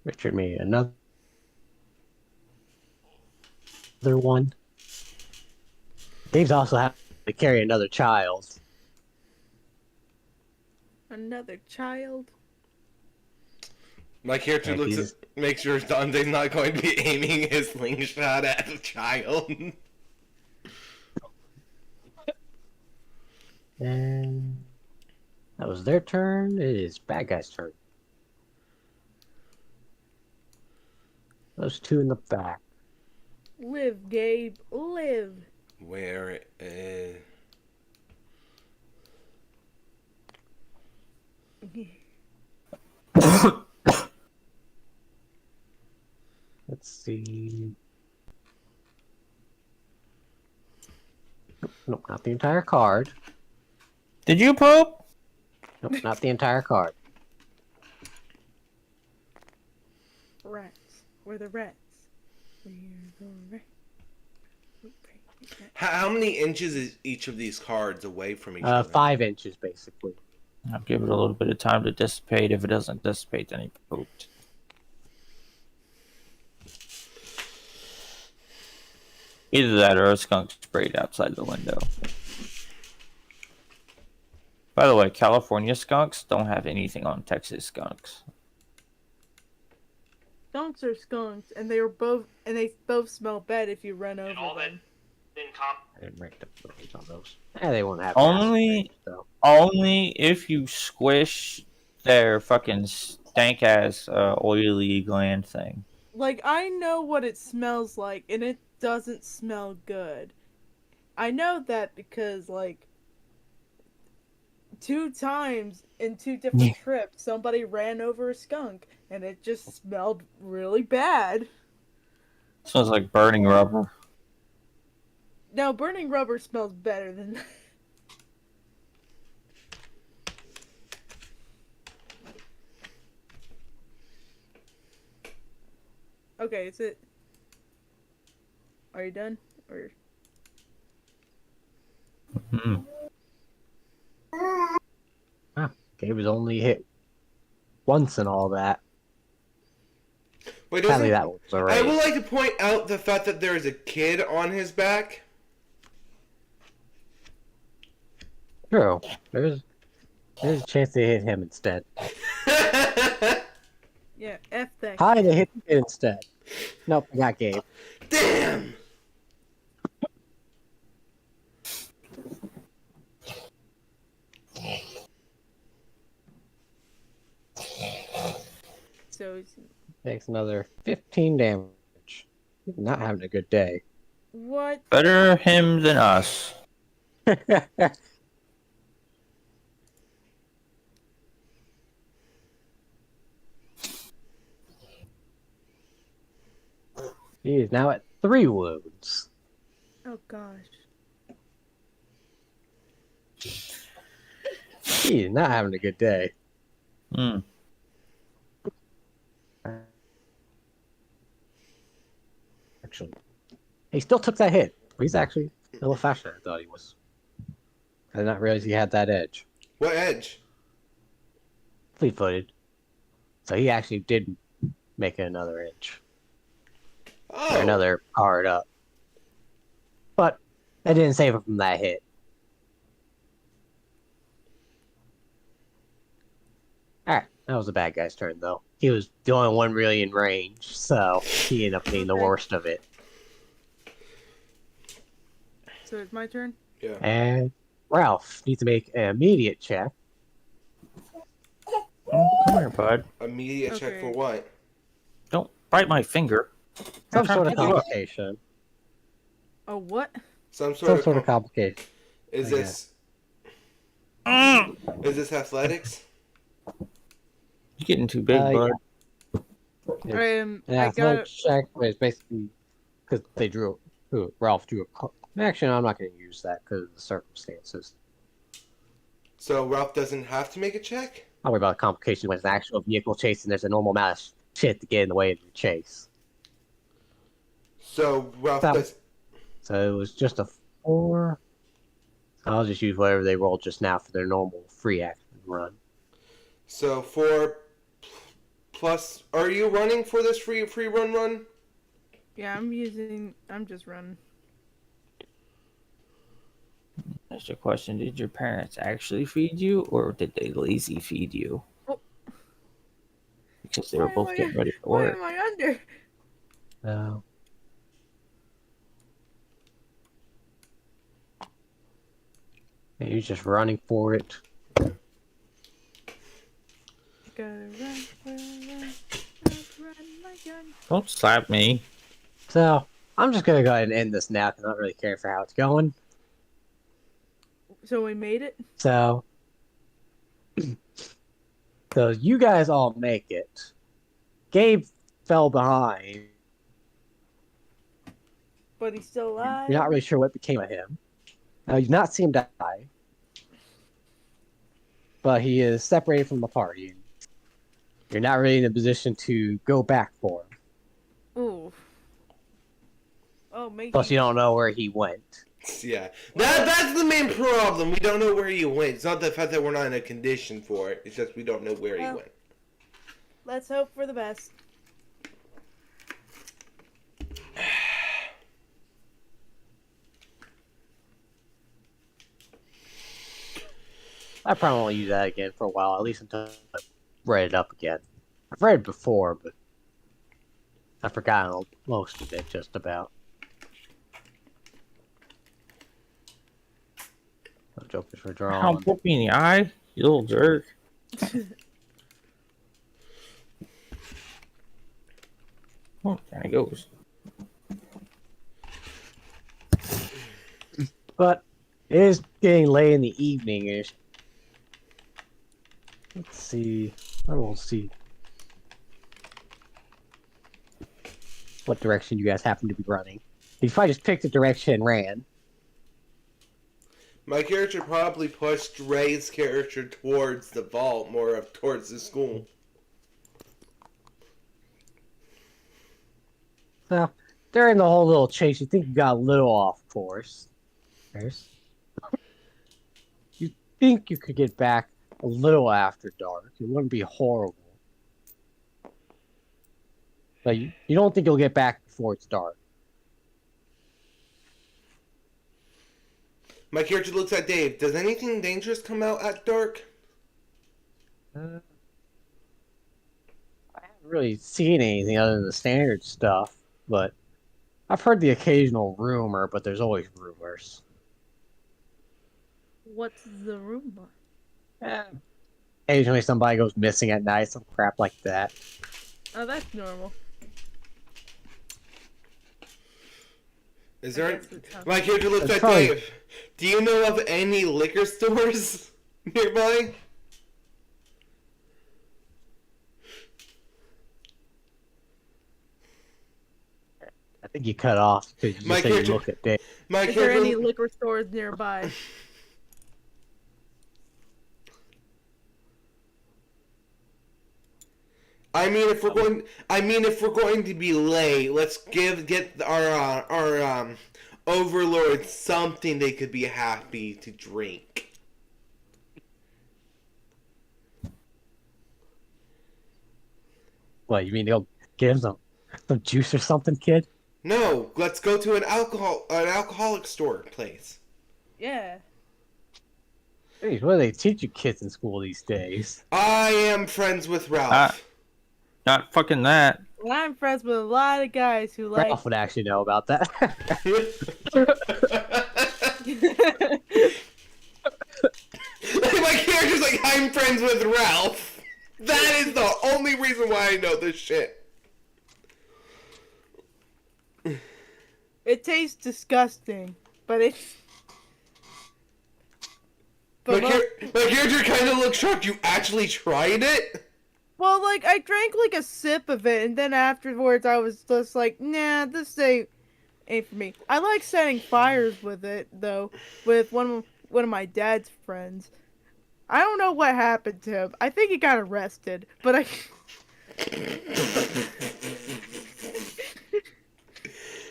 Richard made another one. Dave's also having to carry another child. Another child. My character Yeah, makes sure Dante's not going to be aiming his slingshot at the child. And that was their turn. It is bad guy's turn. Those two in the back. Live, Gabe, live. Where Let's see. Nope, not the entire card. Did you poop? Nope, not the entire card. Rats. We're the rats. We're the rats. how many inches is each of these cards away from each other? 5 inches, basically. I'll give it a little bit of time to dissipate. If it doesn't dissipate, then he pooped. Either that or a skunk sprayed outside the window. By the way, California skunks don't have anything on Texas skunks. Skunks are skunks, and they both smell bad if you run over all that them. I didn't write the numbers on those. They won't have Only- so. Only if you squish their fucking stank ass oily gland thing. Like, I know what it smells like, and it doesn't smell good. I know that because, like, 2 times in 2 different trips, somebody ran over a skunk, and it just smelled really bad. Smells like burning rubber. Now, burning rubber smells better than that. Okay, is it... Are you done? Or... Hmm. Gabe was only hit once and all that. Wait, Apparently doesn't... that was a I raid. would like to point out the fact that there is a kid on his back. True. There's a chance they hit him instead. Yeah, F that. Hi, they hit it instead. Nope, I got Gabe. Damn! So, it's... Takes another 15 damage. He's not having a good day. What? Better him than us. He is now at 3 wounds. Oh, gosh. He is not having a good day. Hmm. Actually, he still took that hit. He's actually a little faster than I thought he was. I did not realize he had that edge. What edge? Fleet-footed. So he actually did make it another inch. Oh! Or another card up. But that didn't save him from that hit. Alright, that was the bad guy's turn, though. He was the only one really in range, so he ended up being the worst of it. So, it's my turn? Yeah. And Ralph needs to make an immediate check. Oh, come here, bud. Immediate check Okay. for what? Don't bite my finger. Some I'm trying sort to of pick you up. complication. Oh, what? Some Some sort sort of complication. Is I this... Mm. Is this athletics? You're getting too big, bud. It's An an I athletic got... check, but it's basically because they Ralph drew a. Actually, no, I'm not going to use that because of the circumstances. So Ralph doesn't have to make a check? I'll worry about the complications when it's an actual vehicle chase and there's a normal amount of shit to get in the way of your chase. So Ralph That- does. So it was just a 4. I'll just use whatever they rolled just now for their normal free action run. So 4 plus. Are you running for this free run? Yeah, I'm just running. That's your question. Did your parents actually feed you, or did they lazy feed you? Oh. Because they were both getting ready for Why work. am I under? So you're just running for it. Gotta run, my gun. Don't slap me. So I'm just gonna go ahead and end this now because I don't really care for how it's going. So we made it. So you guys all make it. Gabe fell behind. But he's still alive. You're not really sure what became of him. You've not seen him die, but he is separated from the party. You're not really in a position to go back for him. Ooh. Oh, maybe. Plus, you don't know where he went. Yeah, that's the main problem. We don't know where he went. It's not the fact that we're not in a condition for it. It's just we don't know where he went. Let's hope for the best. I probably won't use that again for a while, at least until I read it up again. I've read it before, but I've forgotten most of it, just about. No jokers for How drawing. poke me in the eye, you little jerk. Oh, there he goes. But it is getting late in the evening-ish. Let's see. I will see what direction you guys happen to be running. You probably just picked a direction and ran. My character probably pushed Ray's character towards the vault, more of towards the school. So, during the whole little chase, you think you got a little off course. You think you could get back a little after dark. It wouldn't be horrible. But you don't think you'll get back before it's dark. My character looks at Dave. Does anything dangerous come out at dark? I haven't really seen anything other than the standard stuff, but I've heard the occasional rumor, but there's always rumors. What's the rumor? Occasionally somebody goes missing at night, some crap like that. Oh, that's normal. Is there? guess it's how- My character looks That's at probably- Dave. Do you know of any liquor stores nearby? I think you cut off because you My just said you character- look at Dave. My Is there character. any liquor stores nearby? If we're going to be late, let's get our overlord something they could be happy to drink. What, you mean they'll give him some juice or something, kid? No, let's go to an alcoholic store place. Yeah. Jeez, what do they teach you kids in school these days? I am friends with Ralph. Not fucking that. Well, I'm friends with a lot of guys who like. Ralph would actually know about that. My character's like, I'm friends with Ralph. That is the only reason why I know this shit. It tastes disgusting, but it's. My, But look, my character kind of looks shocked. You actually tried it? well, like I drank like a sip of it, and then afterwards I was just like, nah, this ain't for me. I like setting fires with it though, with one of my dad's friends. I don't know what happened to him. I think he got arrested, but I.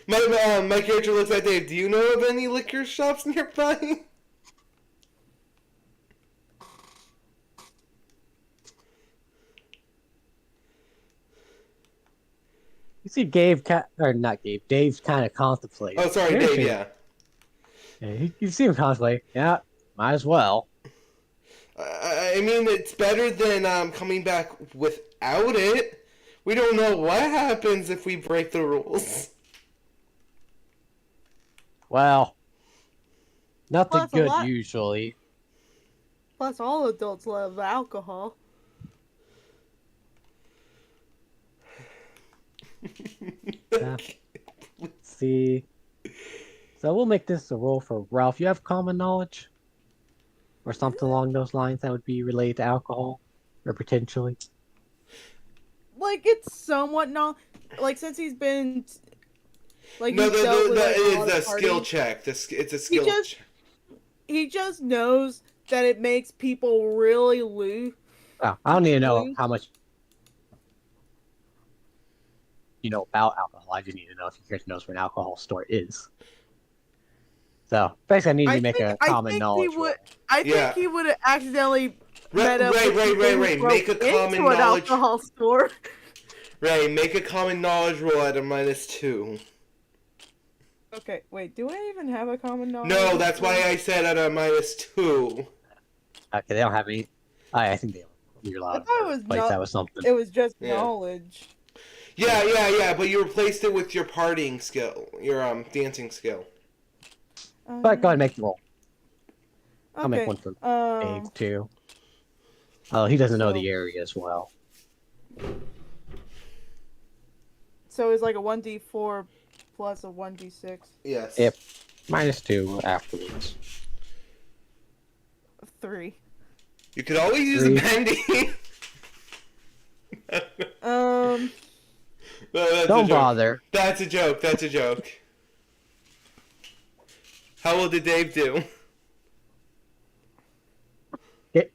My character looks at Dave. Do you know of any liquor shops nearby? You see, Gabe, or not Gabe, Dave's kind of contemplating. Oh, sorry, Maybe Dave. should- Yeah. Yeah, you see him contemplate. Yeah, might as well. I mean, it's better than coming back without it. We don't know what happens if we break the rules. Well, nothing Plus, a good lot- usually. Plus, all adults love alcohol. Let's see. So we'll make this a rule for Ralph. You have common knowledge? Or something along those lines that would be related to alcohol? Or potentially? Like, it's somewhat not. Like, since he's been. Like, No, he's dealt with, like, a it's lot a of skill parties. check. It's a skill just- check. He just knows that it makes people really loose. Oh, I don't need to know Please? how much you know about alcohol. I just need to know if your character knows where an alcohol store is. So basically, I need you to make a common knowledge. roll. I Yeah. think he would have accidentally met up Ray, with Ray, people Ray, who Ray, broke make a common into an knowledge- alcohol store. Ray, make a common knowledge roll at a -2. Okay, wait. Do I even have a common knowledge? No, that's why I said at a -2. Okay, they don't have any. I think they don't. You're allowed I thought it was to place not- that with something. It was just Yeah. knowledge. Yeah, but you replaced it with your partying skill, your dancing skill. But go ahead and make the roll. I'll okay. make one for Dave too. Oh, he doesn't know the area as well. So it's like a 1d4 plus a 1d6. Yes. Yep. -2 afterwards. 3. You could always use a 3. bendy. No, that's a Don't joke. bother. That's a joke. That's a joke. How well did Dave do?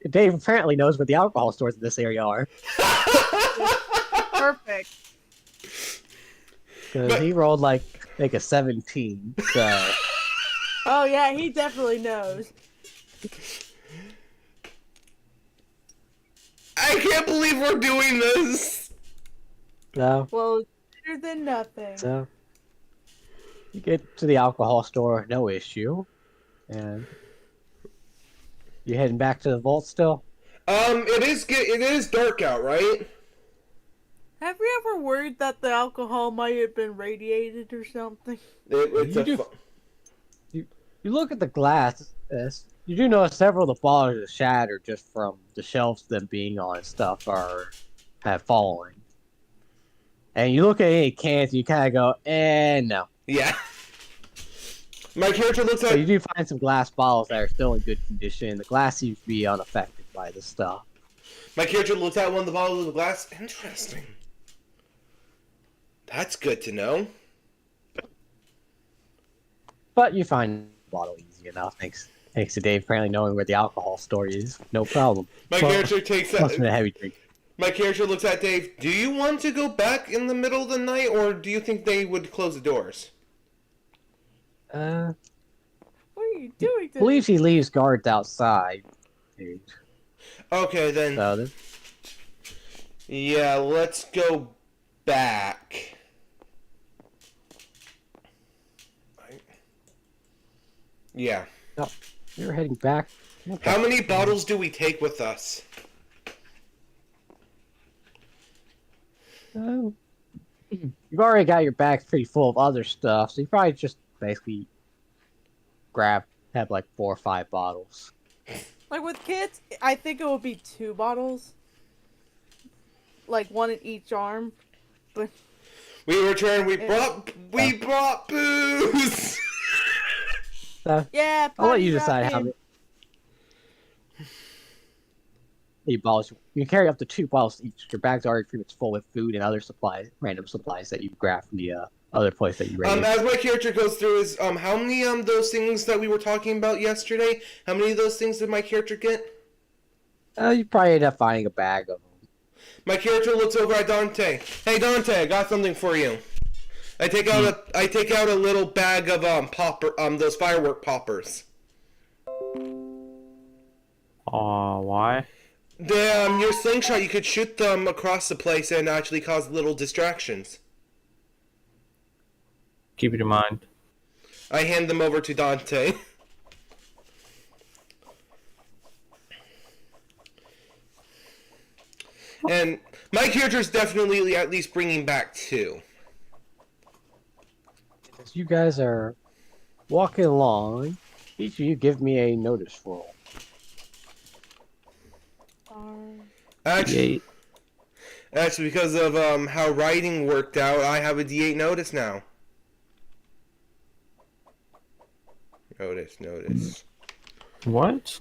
Dave apparently knows where the alcohol stores in this area are. Perfect. Because he rolled like a 17. So Oh yeah, he definitely knows. I can't believe we're doing this. no. Well, it's better than nothing. So you get to the alcohol store, no issue. And you heading back to the vault still? It is dark out, right? Have you ever worried that the alcohol might have been radiated or something? It's You a do- fu- You look at the glass. You do notice several of the bottles are shattered just from the shelves them being on and stuff have fallen. And you look at any cans, and you kind of go, no. Yeah. My character looks So at. you do find some glass bottles that are still in good condition. The glass seems to be unaffected by this stuff. My character looks at one of the bottles of the glass. Interesting. That's good to know. But you find the bottle easy enough, thanks to Dave apparently knowing where the alcohol store is. No problem. My Plus- character takes plus a that. heavy drink. My character looks at Dave. Do you want to go back in the middle of the night, or do you think they would close the doors? What are you doing to Believes he leaves guards outside. Dude. Okay, then. So this, Yeah, let's go back. Right. Yeah. you're heading back. How many bottles do we take with us? You've already got your bags pretty full of other stuff, so you probably just basically have like 4 or 5 bottles. Like with kids, I think it would be 2 bottles. Like one in each arm. But We returned. We brought booze. So yeah, I'll let you party decide how rockin'. many bottles. You can carry up to 2 bottles each. Your bag's already pretty much full with food and other supplies, random supplies that you grab from the other place that you raided. As my character goes through his how many those things that we were talking about yesterday? How many of those things did my character get? You probably end up finding a bag of them. My character looks over at Dante. Hey Dante, I got something for you. I take out a little bag of those firework poppers. Why? Your slingshot, you could shoot them across the place and actually cause little distractions. Keep it in mind. I hand them over to Dante. And my character is definitely at least bringing back 2. As you guys are walking along, each of you give me a notice roll. Actually, because of how writing worked out, I have a D8 notice now. Notice. What?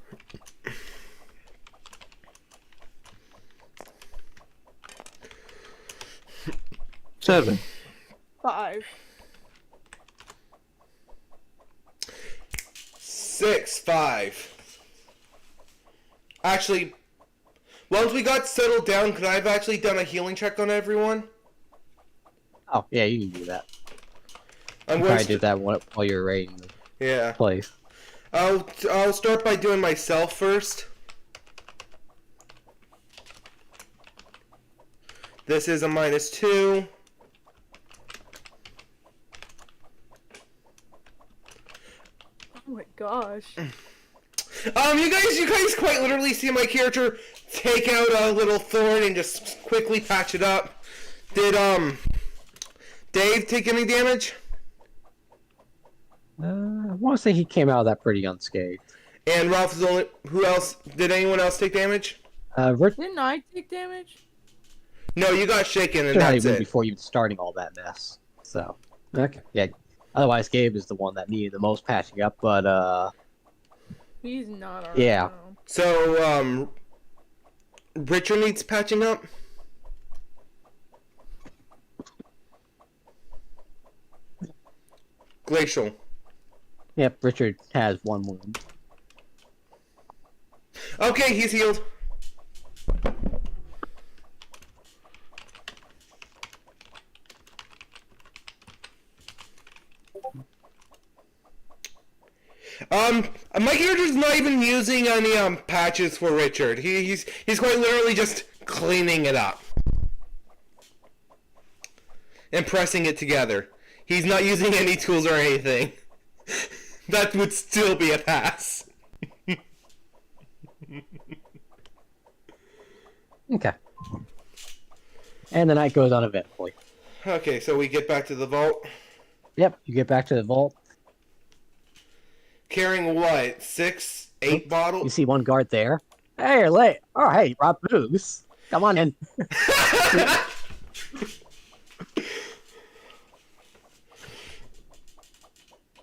Seven. 5. 6, 5. Actually, once we got settled down, could I have actually done a healing check on everyone? Oh, yeah, you can do that. I'm You going probably to did that while you were raiding the Yeah. place. I'll start by doing myself first. This is a -2. Oh my gosh. You guys quite literally see my character take out a little thorn and just quickly patch it up. Did Dave take any damage? I want to say he came out of that pretty unscathed. And Ralph is only. Who else? Did anyone else take damage? Didn't I take damage? No, you got shaken and Richard had that's even it. before even starting all that mess. So, okay, yeah. Otherwise, Gabe is the one that needed the most patching up, but He's not our Yeah. own. So Richard needs patching up. Glacial. Yep, Richard has one wound. Okay, he's healed. My character's not even using any patches for Richard. He's quite literally just cleaning it up and pressing it together. He's not using any tools or anything. That would still be a pass. Okay. And the night goes on eventfully. Okay, so we get back to the vault. Yep, you get back to the vault. Carrying what? 6, 8 You bottles? see one guard there. Hey, you're late. Oh, hey, you brought booze. Come on in.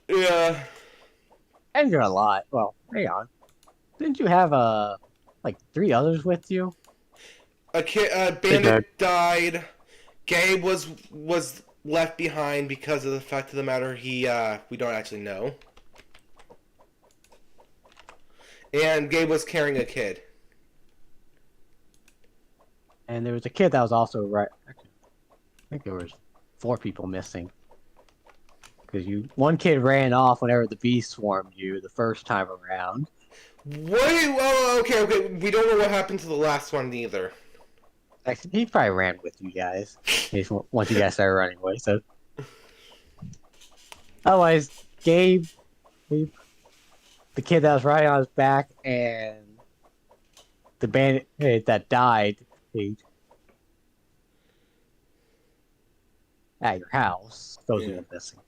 Yeah. And you're a lot. Well, hang on. Didn't you have like 3 others with you? A bandit died. Gabe was left behind because of the fact of the matter we don't actually know. And Gabe was carrying a kid. And there was a kid that was also right. Actually, I think there was 4 people missing. Because one kid ran off whenever the bee swarmed you the first time around. Wait, well, okay. We don't know what happened to the last one either. Actually, he probably ran with you guys. Once you guys started running away, so. Otherwise, Gabe, the kid that was riding on his back, and the bandit that died at your house. Those are missing.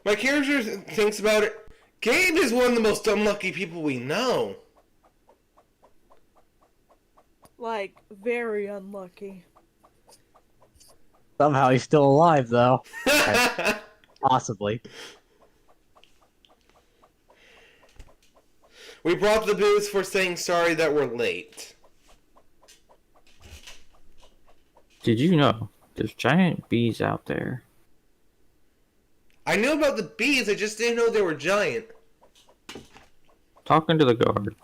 My character thinks about it. Gabe is one of the most unlucky people we know. Like, very unlucky. Somehow he's still alive, though. Possibly. We brought the booze for saying sorry that we're late. Did you know there's giant bees out there? I knew about the bees, I just didn't know they were giant. Talking to the guard.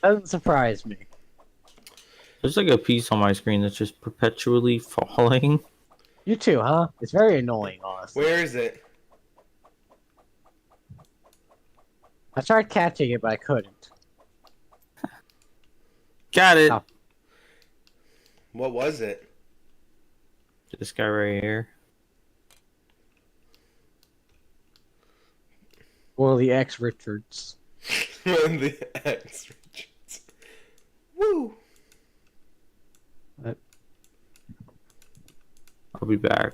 Doesn't surprise me. There's like a piece on my screen that's just perpetually falling. You too, huh? It's very annoying, honestly. Where is it? I tried catching it, but I couldn't. Got it. Oh. What was it? This guy right here. One of the ex Richards. The X. Woo! I'll be back.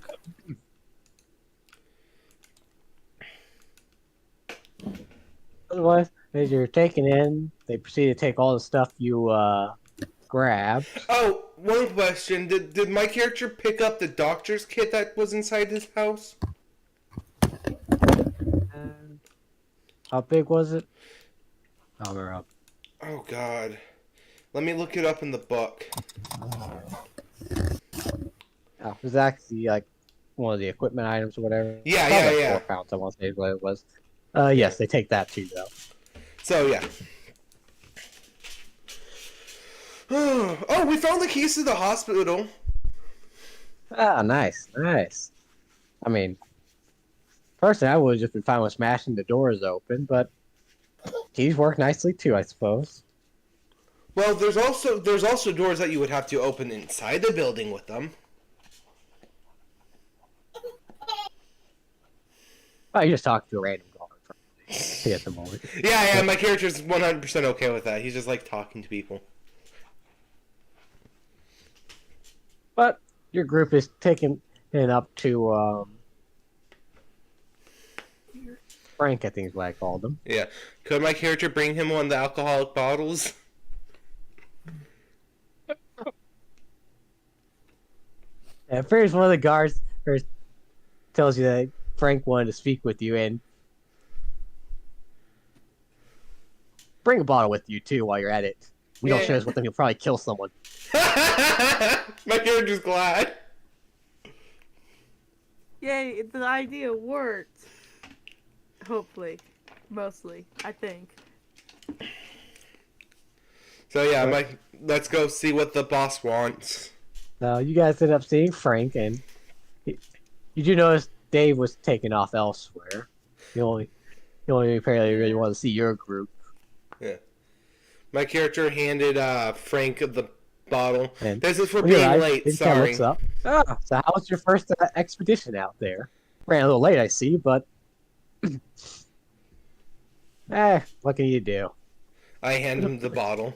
Otherwise, as you're taking in, they proceed to take all the stuff you grabbed. Oh, one question. Did my character pick up the doctor's kit that was inside his house? How big was it? Oh, we're up. Oh, God. Let me look it up in the book. Oh, it was actually like one of the equipment items or whatever. Yeah, Probably yeah, like yeah. 4 pounds, I want to say is what it was. Yes, they take that too, though. So, yeah. Oh, we found the keys to the hospital. Ah, nice, nice. I mean, personally, I would have just been fine with smashing the doors open, but keys work nicely too, I suppose. Well, there's also doors that you would have to open inside the building with them. Oh, you just talk to a random guard at the moment. Yeah, my character's 100% okay with that. He's just like talking to people. But your group is taking it up to Frank, I think is what I called him. Yeah. Could my character bring him one of the alcoholic bottles? At first, one of the guards first tells you that Frank wanted to speak with you, and bring a bottle with you too while you're at it. We don't share this with him; he'll probably kill someone. My character's glad. Yay, the idea worked. Hopefully. Mostly, I think. So yeah, let's go see what the boss wants. Now, you guys end up seeing Frank, and you do notice Dave was taken off elsewhere. He only apparently really wanted to see your group. Yeah. My character handed Frank the bottle. And this is for when you're being right, late. he kinda Sorry. looks up. Ah, so how was your first expedition out there? Ran a little late, I see, but what can you do? I hand him the bottle.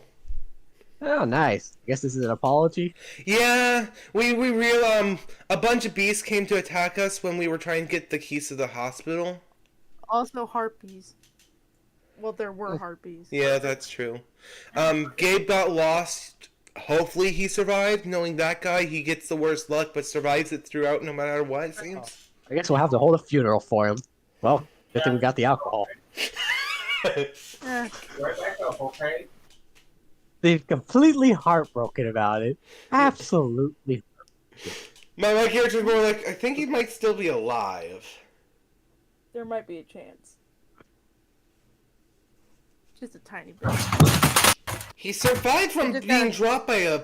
Oh, nice. I guess this is an apology. Yeah, we real a bunch of beasts came to attack us when we were trying to get the keys to the hospital. Also harpies. Well, there were harpies. Yeah, that's true. Gabe got lost. Hopefully he survived. Knowing that guy, he gets the worst luck, but survives it throughout no matter what, it seems. I guess we'll have to hold a funeral for him. Well, good thing we got the alcohol. Eh, Right back up, okay? They're completely heartbroken about it. Absolutely. My character's more like, I think he might still be alive. there might be a chance. Just a tiny bit. He survived from Just being gotta- dropped by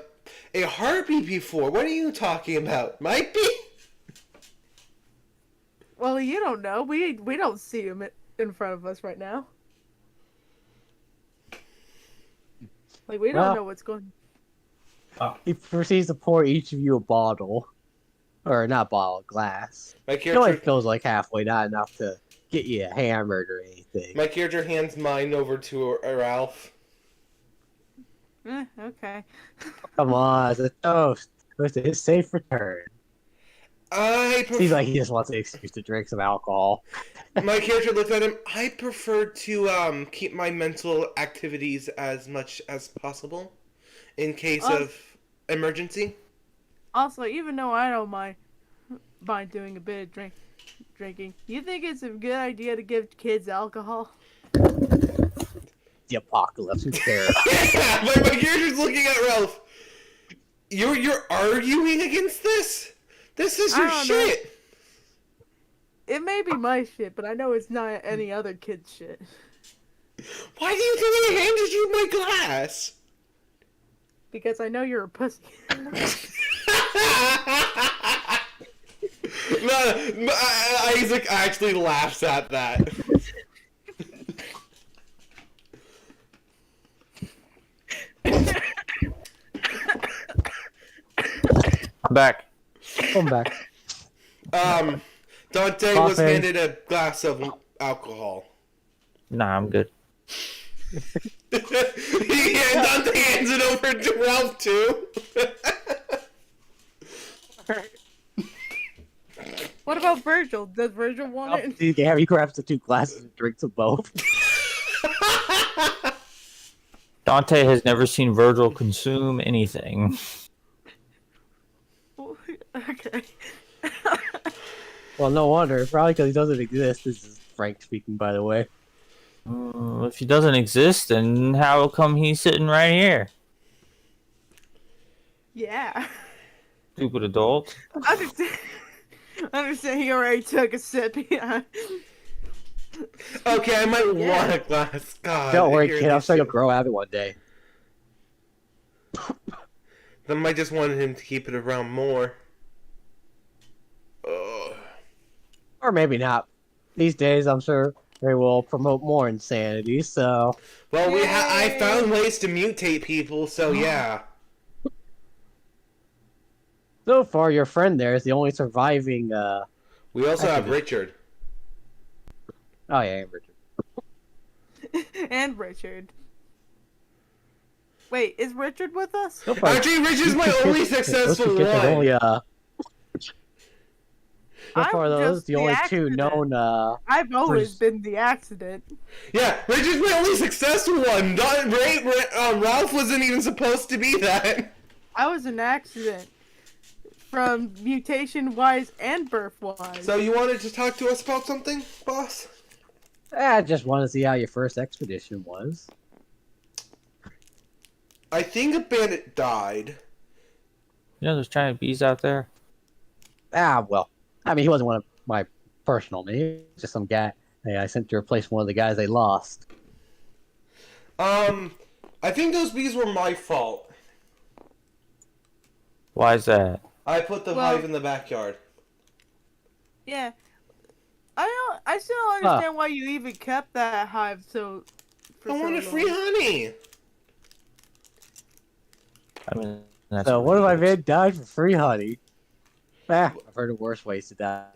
a harpy before. What are you talking about? Might be? Well, you don't know. We don't see him in front of us right now. Like, we don't Well- know what's going. He proceeds to pour each of you a bottle. Or not bottle, a glass. My It only character, fills like halfway, not enough to get you hammered or anything. my character hands mine over to Ralph. Okay. Come on, it's a toast. It's his safe return. I Seems like he just wants an excuse to drink some alcohol. my character looked at him. I prefer to keep my mental activities as much as possible in case of emergency. Also, even though I don't mind doing a bit of drinking, you think it's a good idea to give kids alcohol? The apocalypse, who cares? Yeah, my character's looking at Ralph. You're arguing against this? This is your I don't know. shit. It may be my shit, but I know it's not any other kid's shit. Why do you think I handed you my glass? Because I know you're a pussy. No, Isaac actually laughs at that. I'm back. Come back. Dante was Coughing. handed a glass of alcohol. Nah, I'm good. Dante hands it over to Ralph too. What about Virgil? Does Virgil want it? He grabs the 2 glasses and drinks them both. Dante has never seen Virgil consume anything. Okay. Well, no wonder. Probably because he doesn't exist. This is Frank speaking, by the way. If he doesn't exist, then how come he's sitting right here? Yeah. Stupid adult. Understand he already took a sip. Yeah. Okay, I might want a glass. God, Don't worry, here kid. I'm this sure you'll shit. grow out of it one day. I might just wanted him to keep it around more. Ugh. Or maybe not. These days, I'm sure they will promote more insanity, so... Well, I Yay! found ways to mutate people, so yeah. So far, your friend there is the only surviving, We also have Activist. Richard. Oh, yeah, Richard. And Richard. Wait, is Richard with us? So far, Actually, Richard's my only successful those 2 kids are the one. only, so I'm far, those just the the only 2 accident. known, I've always Bruce. been the accident. Yeah, Richard's my only successful one. Ralph wasn't even supposed to be that. I was an accident. From mutation-wise and birth-wise. So you wanted to talk to us about something, boss? I just want to see how your first expedition was. I think a bandit died. You know there's giant bees out there? Well. I mean, he wasn't one of my personal names. Just some guy I sent to replace one of the guys they lost. I think those bees were my fault. Why is that? I put the Well- hive in the backyard. Yeah. I still don't understand why you even kept that hive so... I wanted free honey. I mean, that's So one of my ridiculous. men died for free honey. I've heard of worse ways to die.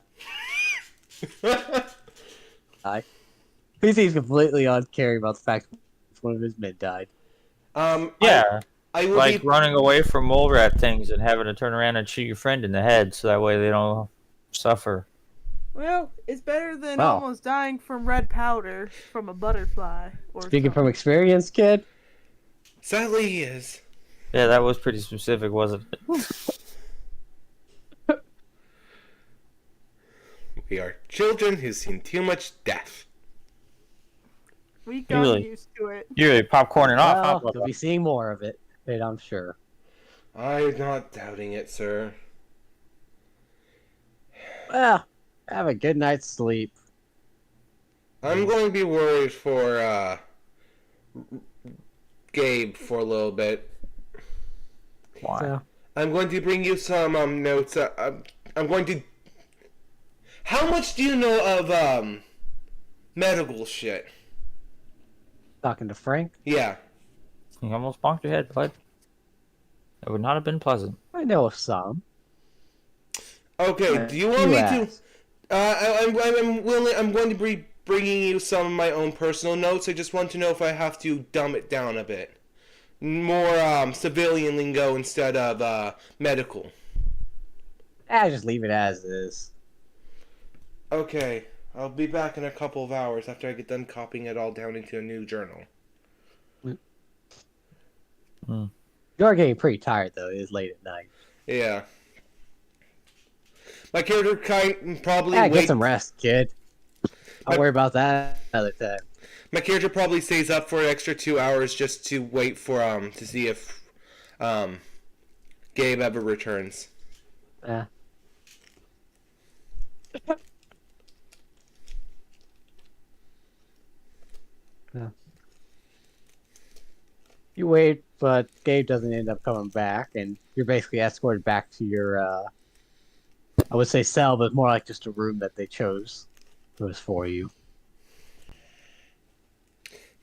He seems completely uncaring about the fact that one of his men died. Yeah, I will like be. running away from mole rat things and having to turn around and shoot your friend in the head so that way they don't suffer. Well, it's better than Wow. almost dying from red powder from a butterfly. Or Speaking from something. experience, kid. Sadly, he is. Yeah, that was pretty specific, wasn't it? We are children who've seen too much death. We got Really? used to it. You're really popcorning off, huh? Well, you'll be seeing more of it, I'm sure. I'm not doubting it, sir. Well, have a good night's sleep. I'm going to be worried for Gabe for a little bit. Why? So, I'm going to bring you some notes. I'm going to. How much do you know of medical shit? talking to Frank. Yeah. You almost bonked your head, bud. It would not have been pleasant. I know of some. Okay. Do you want me to? asked. I'm willing. I'm going to be bringing you some of my own personal notes. I just want to know if I have to dumb it down a bit, more civilian lingo instead of medical. Just leave it as is. Okay. I'll be back in a couple of hours after I get done copying it all down into a new journal. You're getting pretty tired, though. It is late at night. Yeah. My character probably Get some rest, kid. I'll worry about that another time. My character probably stays up for an extra 2 hours just to wait for to see if Gabe ever returns. Yeah. You wait, but Dave doesn't end up coming back, and you're basically escorted back to your, I would say cell, but more like just a room that they chose. It was for you.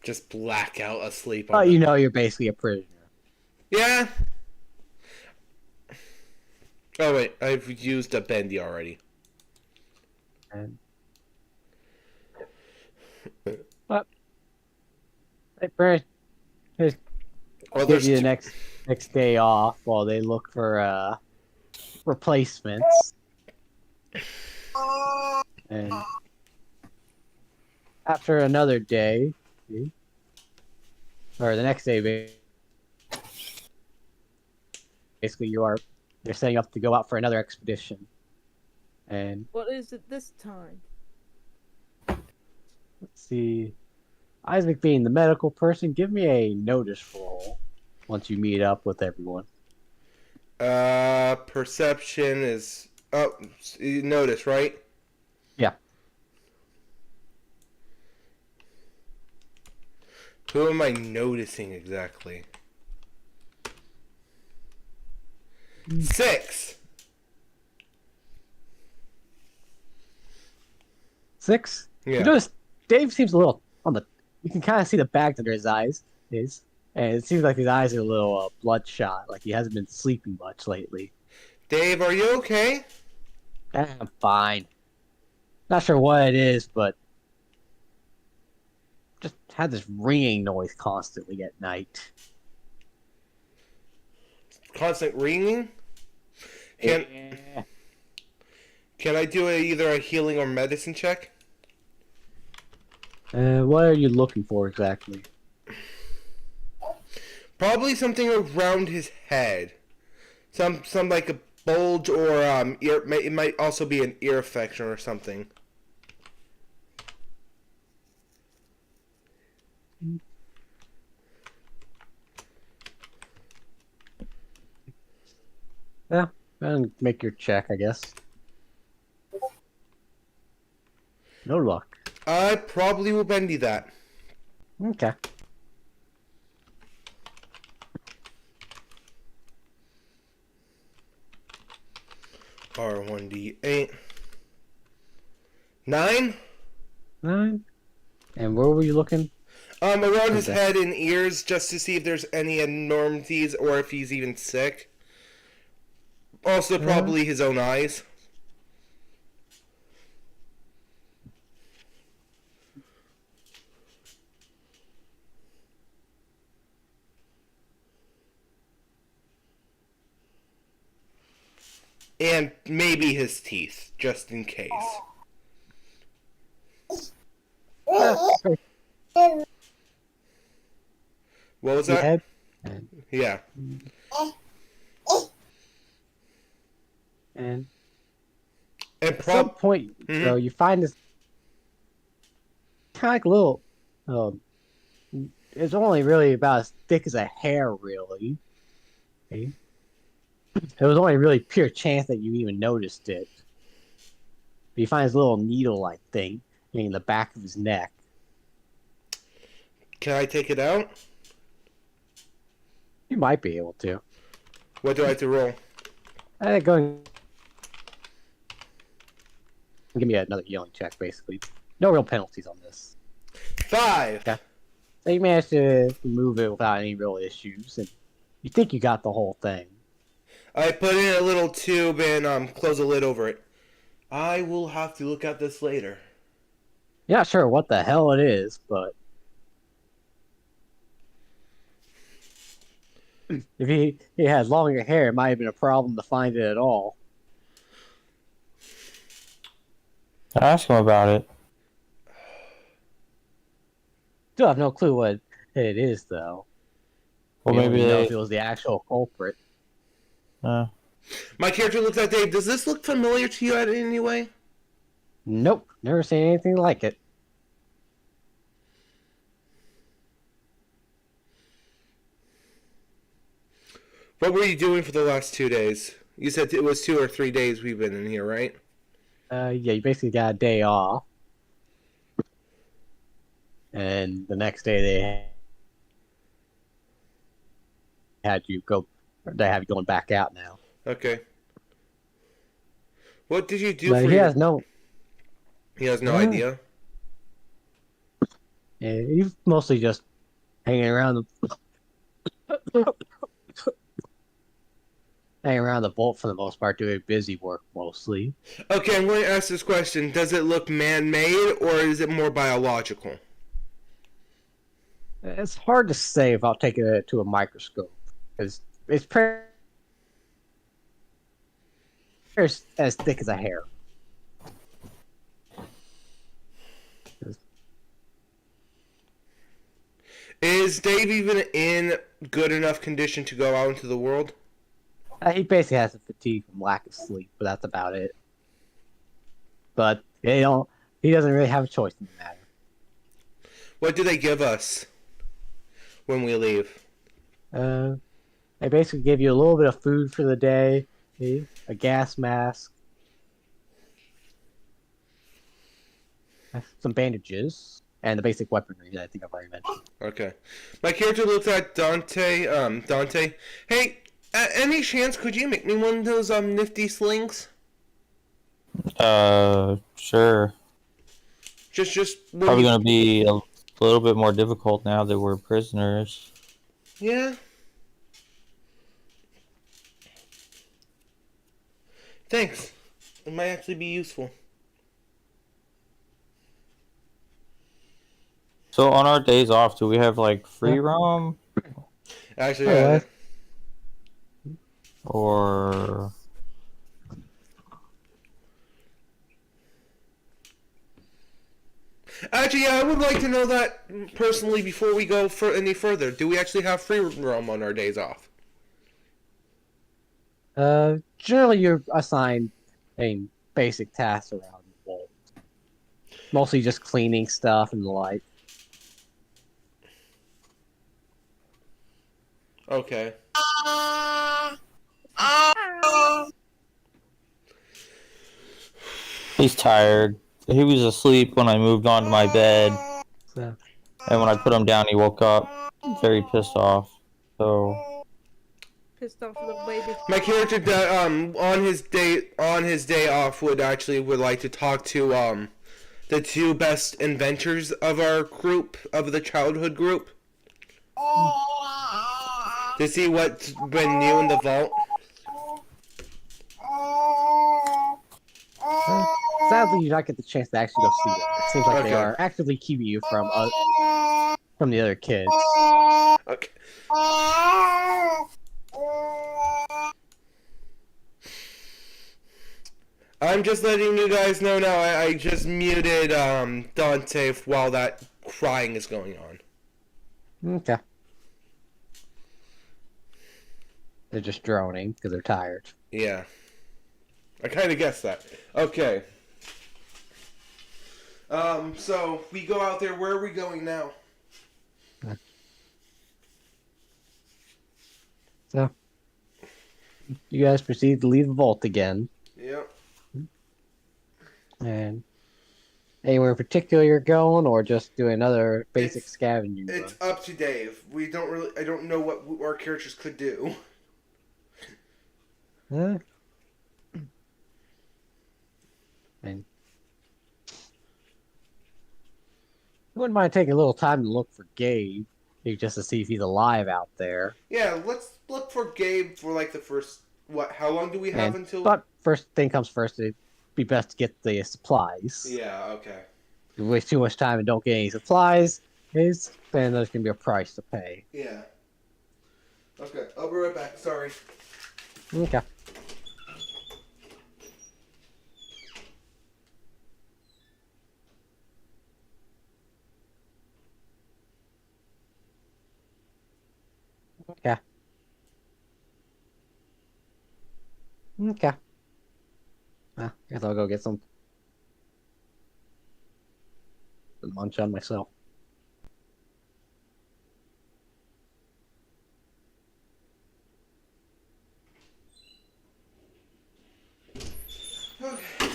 Just blackout asleep on But the. you know you're basically a prisoner. Yeah. Oh wait, I've used a bendy already. And but they pretty just Well, give there's you the two. next day off while they look for replacements. And after another day, or the next day, basically you're setting up to go out for another expedition. And What is it this time? let's see, Isaac being the medical person, give me a notice roll once you meet up with everyone. Perception is. Oh, you notice, right? Yeah. Who am I noticing exactly? 6. 6. Yeah. You notice Dave seems a little on the. You can kind of see the bags under his eyes, and it seems like his eyes are a little bloodshot. Like he hasn't been sleeping much lately. Dave, are you okay? I'm fine. Not sure what it is, but just had this ringing noise constantly at night. Constant ringing? Can Yeah. can I do either a healing or medicine check? What are you looking for exactly? Probably something around his head. Some like a bulge or ear. It might also be an ear infection or something. Yeah, and make your check, I guess. No luck. I probably will bendy that. Okay. R1D8. 9? 9. And where were you looking? Around his Okay. head and ears, just to see if there's any abnormalities or if he's even sick. Also, probably his own eyes. And maybe his teeth, just in case. What was Your that? head? Yeah. And And at some point, so you find this kind of like a little. It's only really about as thick as a hair, really. Okay? It was only really pure chance that you even noticed it. But you find this little needle-like thing in the back of his neck. Can I take it out? You might be able to. What do I have to roll? I think go and give me another healing check, basically. No real penalties on this. 5. Okay. So you managed to remove it without any real issues, and you think you got the whole thing. I put in a little tube and close the lid over it. I will have to look at this later. You're not sure what the hell it is, but if he had longer hair, it might have been a problem to find it at all. Ask him about it. Still have no clue what it is, though. Well, We maybe don't know they. if it was the actual culprit. My character looks at Dave. Does this look familiar to you in any way? Nope, never seen anything like it. What were you doing for the last 2 days? You said it was 2 or 3 days we've been in here, right? Yeah, you basically got a day off, and the next day had you go. They have you going back out now. Okay. What did you do But for he your... has no. He has no idea? Yeah, he's mostly just hanging around the hanging around the vault for the most part, doing busy work mostly. Okay, I'm going to ask this question. Does it look man-made, or is it more biological? It's hard to say without taking it to a microscope, because it's pretty as thick as a hair. Is Dave even in good enough condition to go out into the world? He basically has a fatigue from lack of sleep, but that's about it. But they don't. He doesn't really have a choice in the matter. What do they give us when we leave? They basically give you a little bit of food for the day, a gas mask, some bandages, and the basic weaponry that I think I've already mentioned. Okay. My character looks at Dante. Dante. Hey, any chance could you make me one of those nifty slings? Sure. Just when Probably you... gonna be a little bit more difficult now that we're prisoners. Yeah. Thanks. It might actually be useful. So on our days off, do we have like free roam Actually, Oh, or? Actually, yeah, I would like to know that personally before we go for any further. Do we actually have free roam on our days off? Generally you're assigned a basic tasks around the vault. Mostly just cleaning stuff and the like. Okay. He's tired. He was asleep when I moved onto my bed, So, and when I put him down, he woke up very pissed off. So Pissed off little baby. My character, on his day off, would like to talk to the two best inventors of our group, of the childhood group, to see what's been new in the vault. sadly, you don't get the chance to actually go see them. It seems like they Okay. are actively keeping you from the other kids. Okay. I'm just letting you guys know now. I just muted Dante while that crying is going on. Okay. They're just droning because they're tired. Yeah. I kind of guessed that. Okay. So we go out there. Where are we going now? So, you guys proceed to leave the vault again. Yep. And anywhere in particular you're going, or just do another basic scavenging run? It's up to Dave. I don't know what our characters could do. Huh? And I wouldn't mind taking a little time to look for Gabe, just to see if he's alive out there. Yeah, let's look for Gabe for like the first... What, how long do we have until... But first thing comes first, it'd be best to get the supplies. Yeah, okay. If you waste too much time and don't get any supplies, then there's going to be a price to pay. Yeah. Okay, I'll be right back. Sorry. Okay. Okay. Okay. Guess I'll go get some lunch on myself. Okay.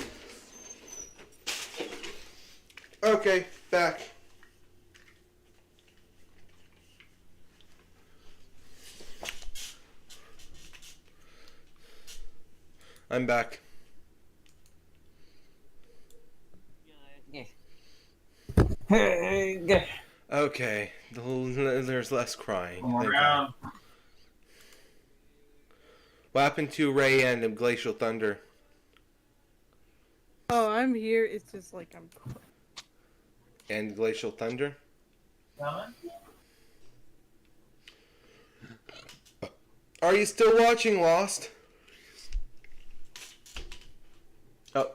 Okay, back. I'm back. Okay, there's less crying. Come Thank around. God. What happened to Ray and Glacial Thunder? Oh, I'm here. It's just like I'm. And Glacial Thunder? Coming? Are you still watching Lost? Oh.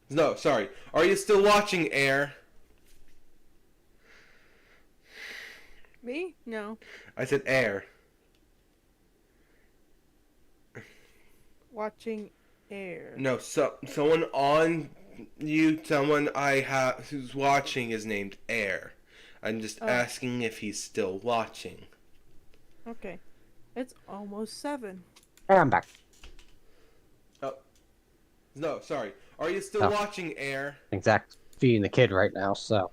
No, sorry. Are you still watching Air? Me? No. I said Air. Watching Air. No, someone I have who's watching is named Air. I'm just Oh. asking if he's still watching. Okay. It's almost 7. Hey, I'm back. Oh. No, sorry. Are you still Oh. watching Air? Exact feeding the kid right now, so.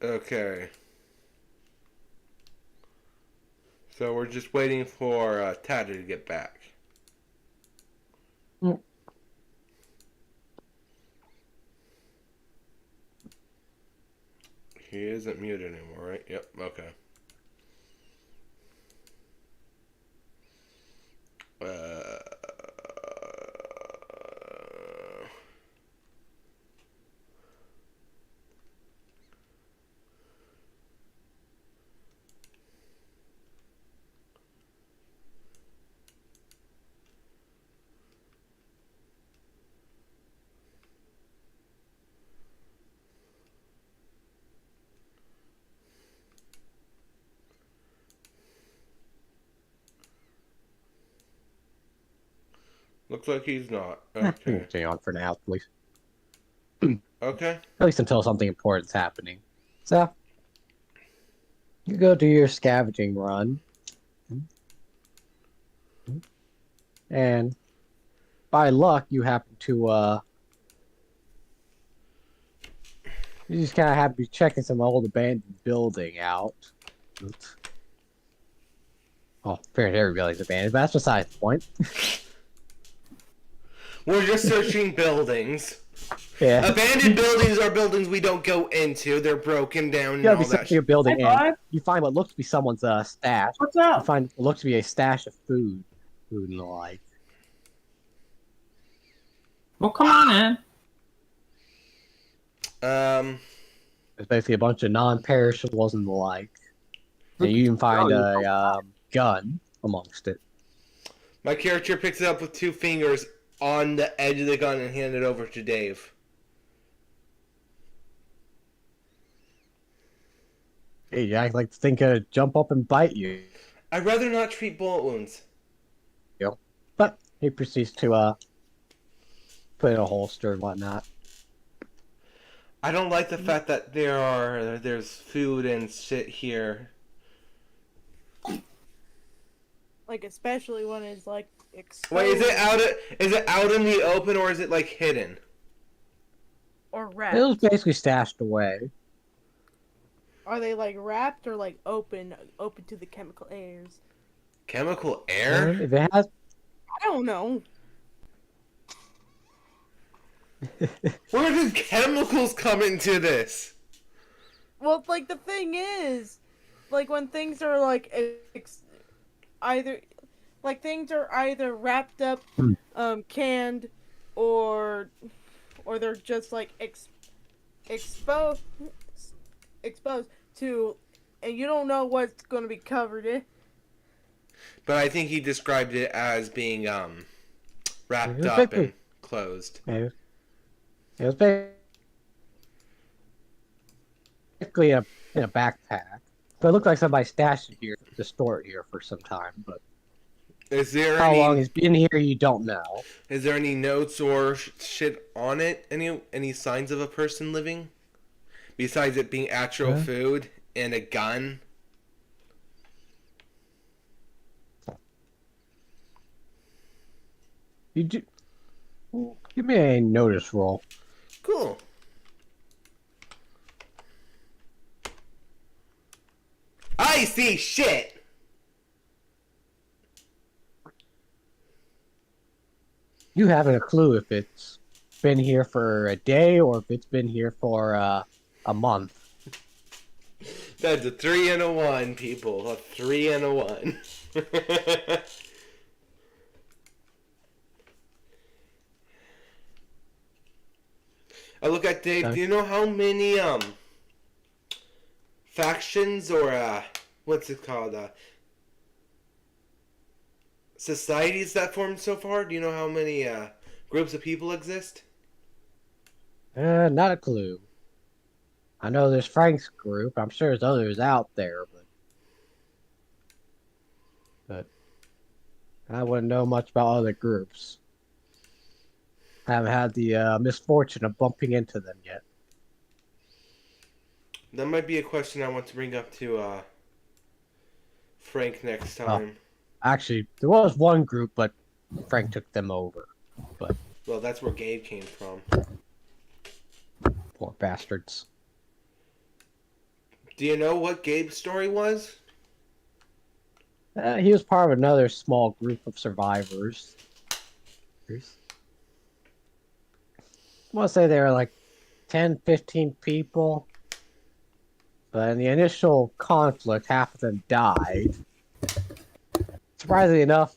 Okay. So we're just waiting for Tatter to get back. Mm. He isn't muted anymore, right? Yep, okay. Uh, looks like he's not. Okay. Continue on for now, please. Okay. At least until something important's happening. So, you go do your scavenging run. And by luck, you happen to, you just kind of happen to be checking some old abandoned building out. Oops. Oh, apparently everybody's abandoned, but that's besides the point. We're just searching buildings. Yeah. Abandoned buildings are buildings we don't go into. They're broken down and You gotta all be that searching a shit. building, Hey, and bud. you find what looks to be someone's stash. What's You up? find what looks to be a stash of food and the like. Well, come on in. There's basically a bunch of non-perishables and the like. And you even find a gun amongst it. My character picks it up with 2 fingers on the edge of the gun and hand it over to Dave. Hey, you act like the thing could jump up and bite you. I'd rather not treat bullet wounds. But he proceeds to put in a holster and whatnot. I don't like the fact that there's food and shit here. Like, especially when it's like exposed Wait, is it out in the open or is it like hidden? or It wrapped. was basically stashed away. Are they like wrapped or like open to the chemical airs? Chemical air? And if it has, I don't know. Where did chemicals come into this? Well, like the thing is, like when things are like either like things are either wrapped up, canned, or they're just like exposed exposed to, and you don't know what's going to be covered in. But I think he described it as being It wrapped was up and closed. it was basically in a backpack. But it looked like somebody stashed it here to store it here for some time. But Is there how long any it's been here, you don't know. is there any notes or shit on it? Any signs of a person living? Besides it being actual Huh? food and a gun? You do. Give me a notice roll. Cool. I see shit! You haven't a clue if it's been here for a day or if it's been here for a month. That's a 3 and a 1, people. A 3 and a 1. I look at Dave. Do you know how many factions or what's it called? Societies that formed so far? Do you know how many groups of people exist? Not a clue. I know there's Frank's group. I'm sure there's others out there, but I wouldn't know much about other groups. I haven't had the misfortune of bumping into them yet. That might be a question I want to bring up to Frank next time. Actually, there was one group, but Frank took them over. But Well, that's where Gabe came from. poor bastards. Do you know what Gabe's story was? He was part of another small group of survivors. I want to say there were like 10, 15 people. But in the initial conflict, half of them died. Surprisingly enough,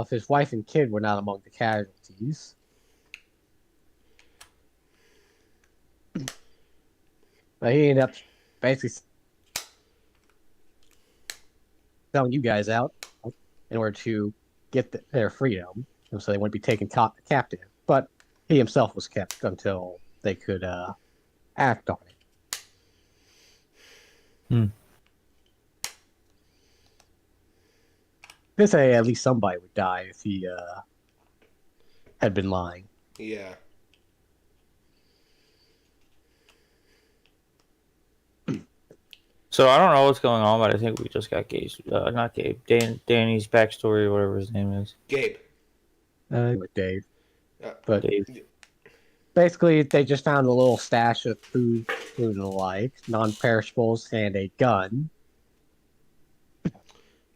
his wife and kid were not among the casualties. But he ended up basically selling you guys out in order to get their freedom, so they wouldn't be taken captive. But he himself was kept until they could act on it. Hmm. They say at least somebody would die if he had been lying. Yeah. So I don't know what's going on, but I think we just got Gabe's, not Gabe, Danny's backstory, or whatever his name is. Gabe. With Dave. But Dave. basically, they just found a little stash of food and the like, non-perishables, and a gun.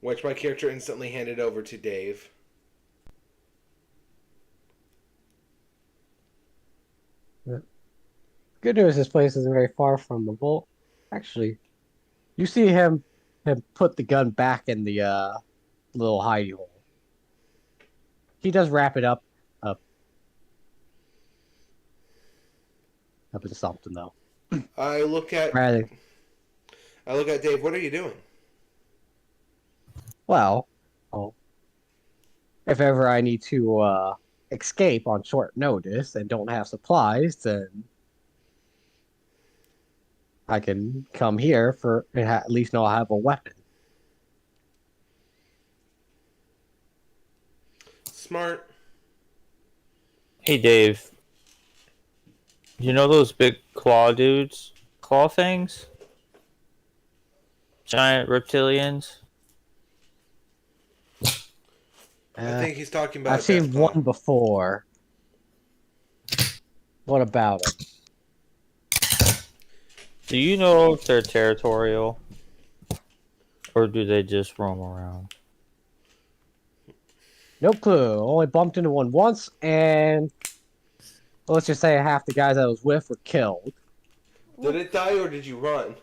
Which my character instantly handed over to Dave. Good news, this place isn't very far from the vault. Actually, you see him put the gun back in the little hidey hole. He does wrap it up in something though. I look at Dave. What are you doing? Well, if ever I need to escape on short notice and don't have supplies, then I can come here and at least know I have a weapon. Smart. Hey, Dave. You know those big claw dudes? Claw things? Giant reptilians? I think he's talking about. I've seen one before. What about it? Do you know if they're territorial? Or do they just roam around? No clue. Only bumped into one once, and let's just say half the guys I was with were killed. Did it die or did you run?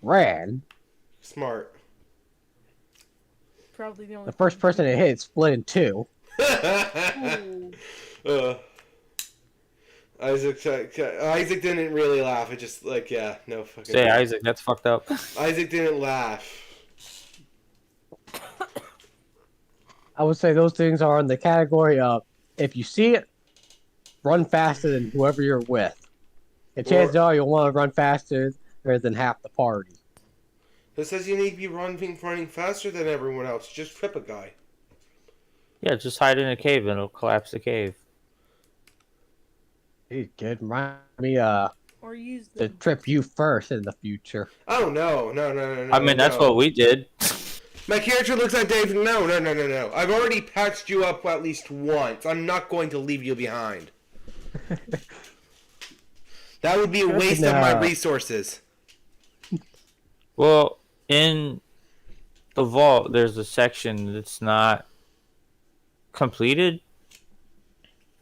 Ran. Smart. probably the only. The first person it hit split in two. Ooh. Isaac didn't really laugh. It just like no fucking. Say Isaac, that's fucked up. Isaac didn't laugh. I would say those things are in the category of if you see it, run faster than whoever you're with. And chances are you'll want to run faster than half the party. It says you need to be running faster than everyone else. Just trip a guy. Yeah, just hide in a cave and it'll collapse the cave. Hey, kid, remind me Or use to them. trip you first in the future. Oh no. I mean, that's what we did. My character looks like Dave. No. I've already patched you up at least once. I'm not going to leave you behind. That would be a waste of my resources. Well, in the vault, there's a section that's not completed,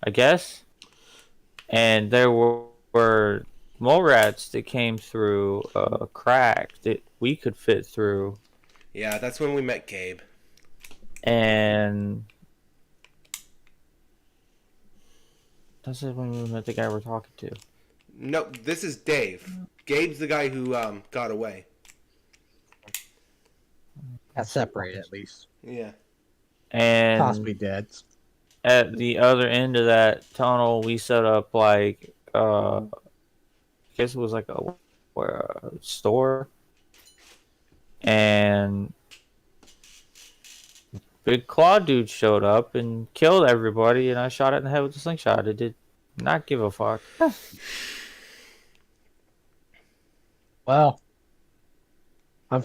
I guess. And there were mole rats that came through a crack that we could fit through. Yeah, that's when we met Gabe. And that's when we met the guy we're talking to. No, this is Dave. Gabe's the guy who got away. That's separated at least. Yeah. And Possibly dead. at the other end of that tunnel, we set up like I guess it was like a store, and big claw dude showed up and killed everybody, and I shot it in the head with a slingshot. It did not give a fuck. Well, I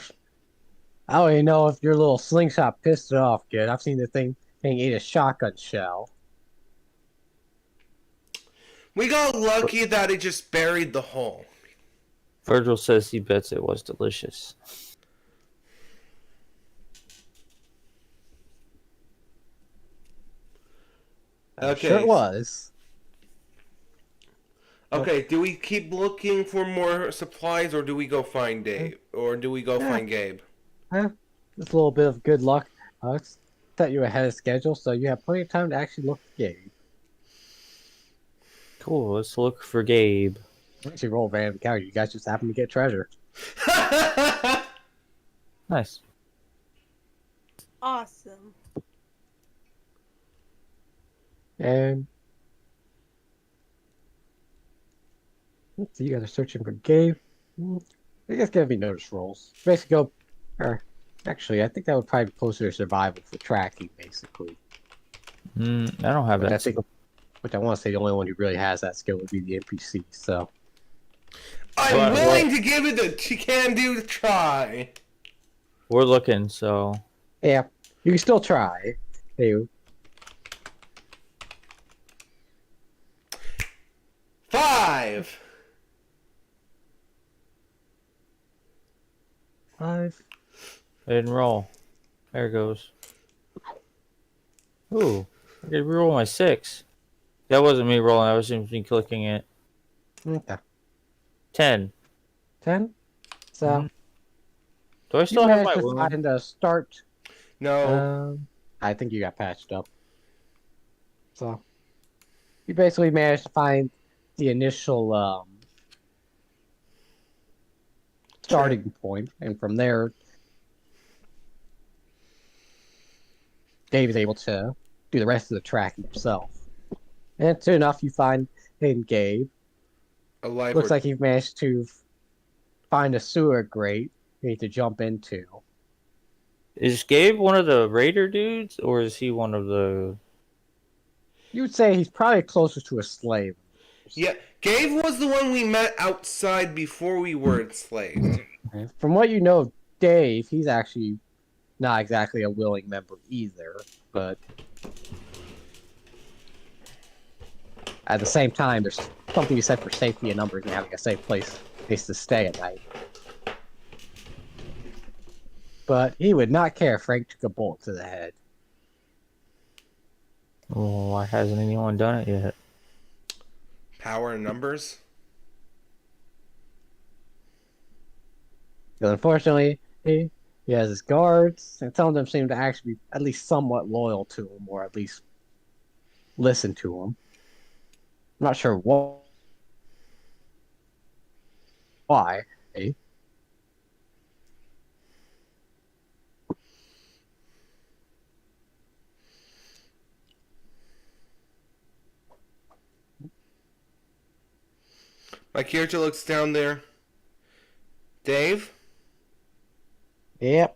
don't even know if your little slingshot pissed it off, kid. I've seen the thing eat a shotgun shell. We got lucky that it just buried the hole. Virgil says he bets it was delicious. Okay. Sure it was. Okay, do we keep looking for more supplies, or do we go find Dave? Or do we go find Gabe? Just a little bit of good luck. Let's set you ahead of schedule, so you have plenty of time to actually look for Gabe. Cool, let's look for Gabe. Actually, roll random encounter. You guys just happen to get treasure. Nice. Awesome. And let's see, you guys are searching for Gabe. I guess gonna be notice rolls. Basically, go. Or actually, I think that would probably be closer to survival for tracking, basically. I don't have But I that. think, which I want to say the only one who really has that skill would be the NPC. So I'm willing to give it a can-do try. We're looking, so yeah, you can still try. Hey, 5. 5. I didn't roll. There it goes. Ooh, I did reroll my 6. That wasn't me rolling, I was just me clicking it. Okay. 10. 10. So Do I you still have managed my to wound? find a start. No. I think you got patched up. So you basically managed to find the initial starting point, and from there, Dave is able to do the rest of the tracking himself. And soon enough, you find Gabe. Alive. Looks like you've managed to find a sewer grate you need to jump into. Is Gabe one of the raider dudes, or is he one of the... You would say he's probably closer to a slave. Yeah, Gabe was the one we met outside before we were enslaved. From what you know of Dave, he's actually not exactly a willing member either, but at the same time, there's something you said for safety in numbers and having a safe place to stay at night. But he would not care if Frank took a bullet to the head. Oh, why hasn't anyone done it yet? Power in numbers? Because unfortunately, He has his guards, and some of them seem to actually be at least somewhat loyal to him, or at least listen to him. I'm not sure why. My character looks down there. Dave, Yep.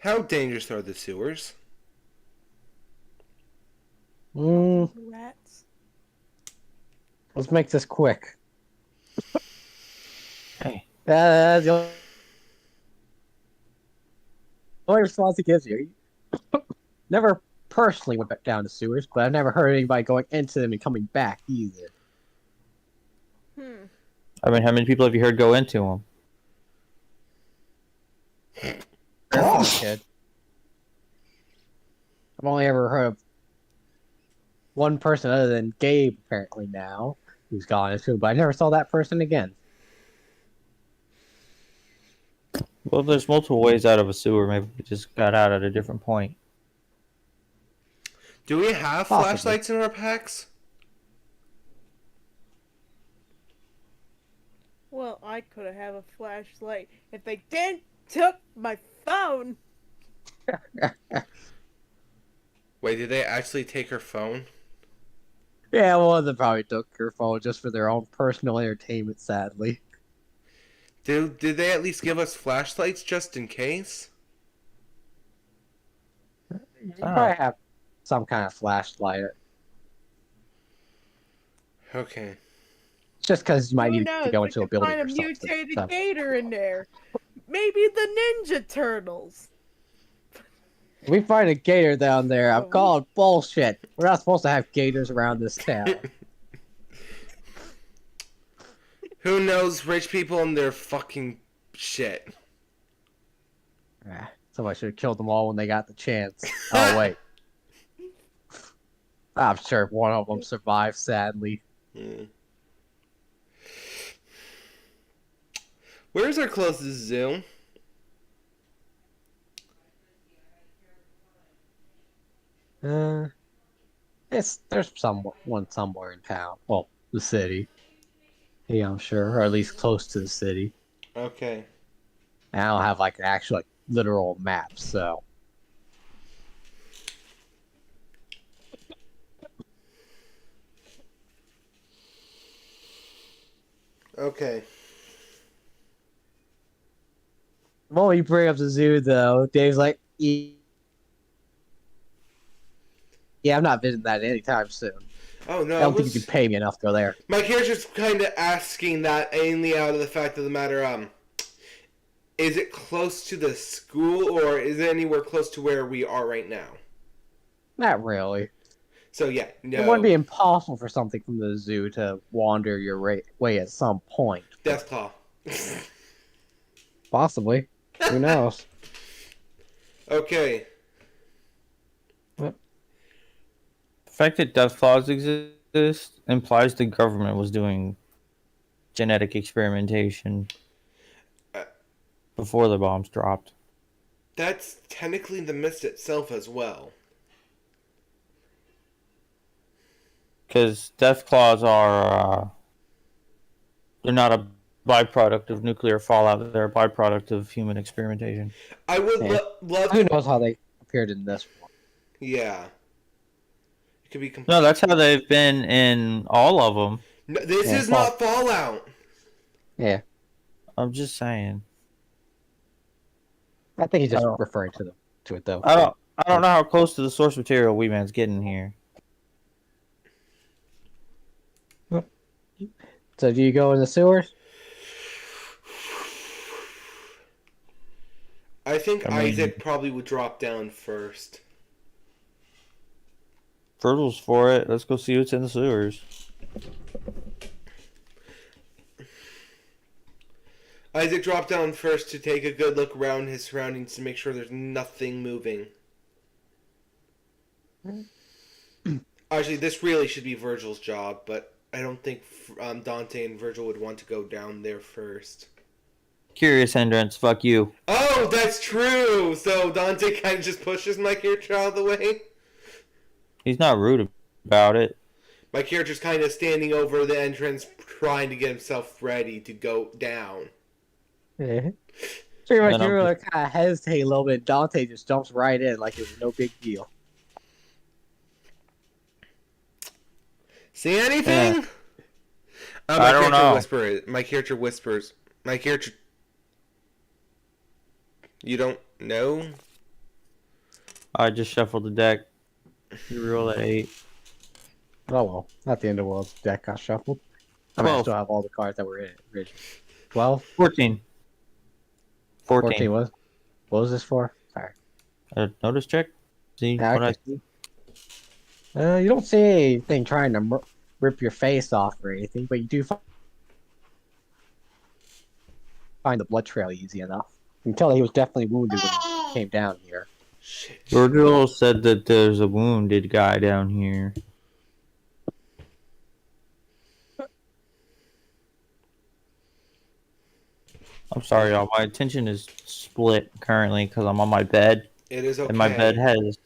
how dangerous are the sewers? Rats. Let's make this quick. Hey, That's the only response he gives you. Never personally went back down to sewers, but I've never heard anybody going into them and coming back either. I mean, how many people have you heard go into them? Careful, kid. I've only ever heard of one person other than Gabe, apparently now, who's gone into, but I never saw that person again. Well, there's multiple ways out of a sewer. Maybe we just got out at a different point. Do we have Possibly. flashlights in our packs? Well, I could have a flashlight if they didn't took my phone. Wait, did they actually take her phone? Yeah, one of them probably took her phone just for their own personal entertainment, sadly. Did they at least give us flashlights just in case? You probably have some kind of flashlight. Okay. Just because you might Who need knows? to go We into a could building find a or something. mutated So, gator in there. Maybe the Ninja Turtles. if we find a gator down there, I'm calling bullshit. We're not supposed to have gators around this town. Who knows? Rich people and their fucking shit. Somebody should have killed them all when they got the chance. Oh, wait. I'm sure one of them survived, sadly. Hmm. Where's our closest zoo? There's one somewhere in town. Well, the city. Yeah, I'm sure, or at least close to the city. Okay. And I don't have like an actual literal map, so Okay. the moment you bring up the zoo, though, Dave's like, yeah, I'm not visiting that anytime soon. Oh no, I don't think you can pay me enough to go there. My character's kind of asking that mainly out of the fact of the matter, is it close to the school or is it anywhere close to where we are right now? Not really. So yeah, no. It wouldn't be impossible for something from the zoo to wander your way at some point. Deathclaw. Possibly. Who knows? Okay. The fact that death claws exist implies the government was doing genetic experimentation before the bombs dropped. That's technically the mist itself as well. Because death claws are, they're not a byproduct of nuclear fallout, they're a byproduct of human experimentation. I would Yeah. love Who to... knows how they appeared in this one? Yeah. It could be No, that's how they've been in all of them. No, this Yeah, is not Fallout. Yeah. I'm just saying. I think he's just I don't- referring to it though. I don't know how close to the source material Wee Man's getting here. So do you go in the sewers? I think I mean- Isaac probably would drop down first. Virgil's for it. Let's go see what's in the sewers. Isaac dropped down first to take a good look around his surroundings to make sure there's nothing moving. Actually, this really should be Virgil's job, but I don't think Dante and Virgil would want to go down there first. Curious hindrance. Fuck you. Oh, that's true. So Dante kind of just pushes my character out of the way. He's not rude about it. My character's kind of standing over the entrance, trying to get himself ready to go down. Yeah. Pretty much, And you I'm were kind of hesitate a little bit. Dante just jumps right in like it was no big deal. See anything? Yeah. My I don't character know. whispers. My character whispers. My character. You don't know? I just shuffled the deck. You roll at 8. Oh well, not the end of the world. Deck got shuffled. I mean, I 12. still have all the cards that were in it originally. 12? 14. 14 was? What was this for? Sorry. Notice check. See Yeah, what I okay. see? You don't see anything trying to rip your face off or anything, but you do find the blood trail easy enough. You can tell that he was definitely wounded when he came down here. Shit. Virgil said that there's a wounded guy down here. I'm sorry, y'all. My attention is split currently because I'm on my bed. It is okay. And my bed has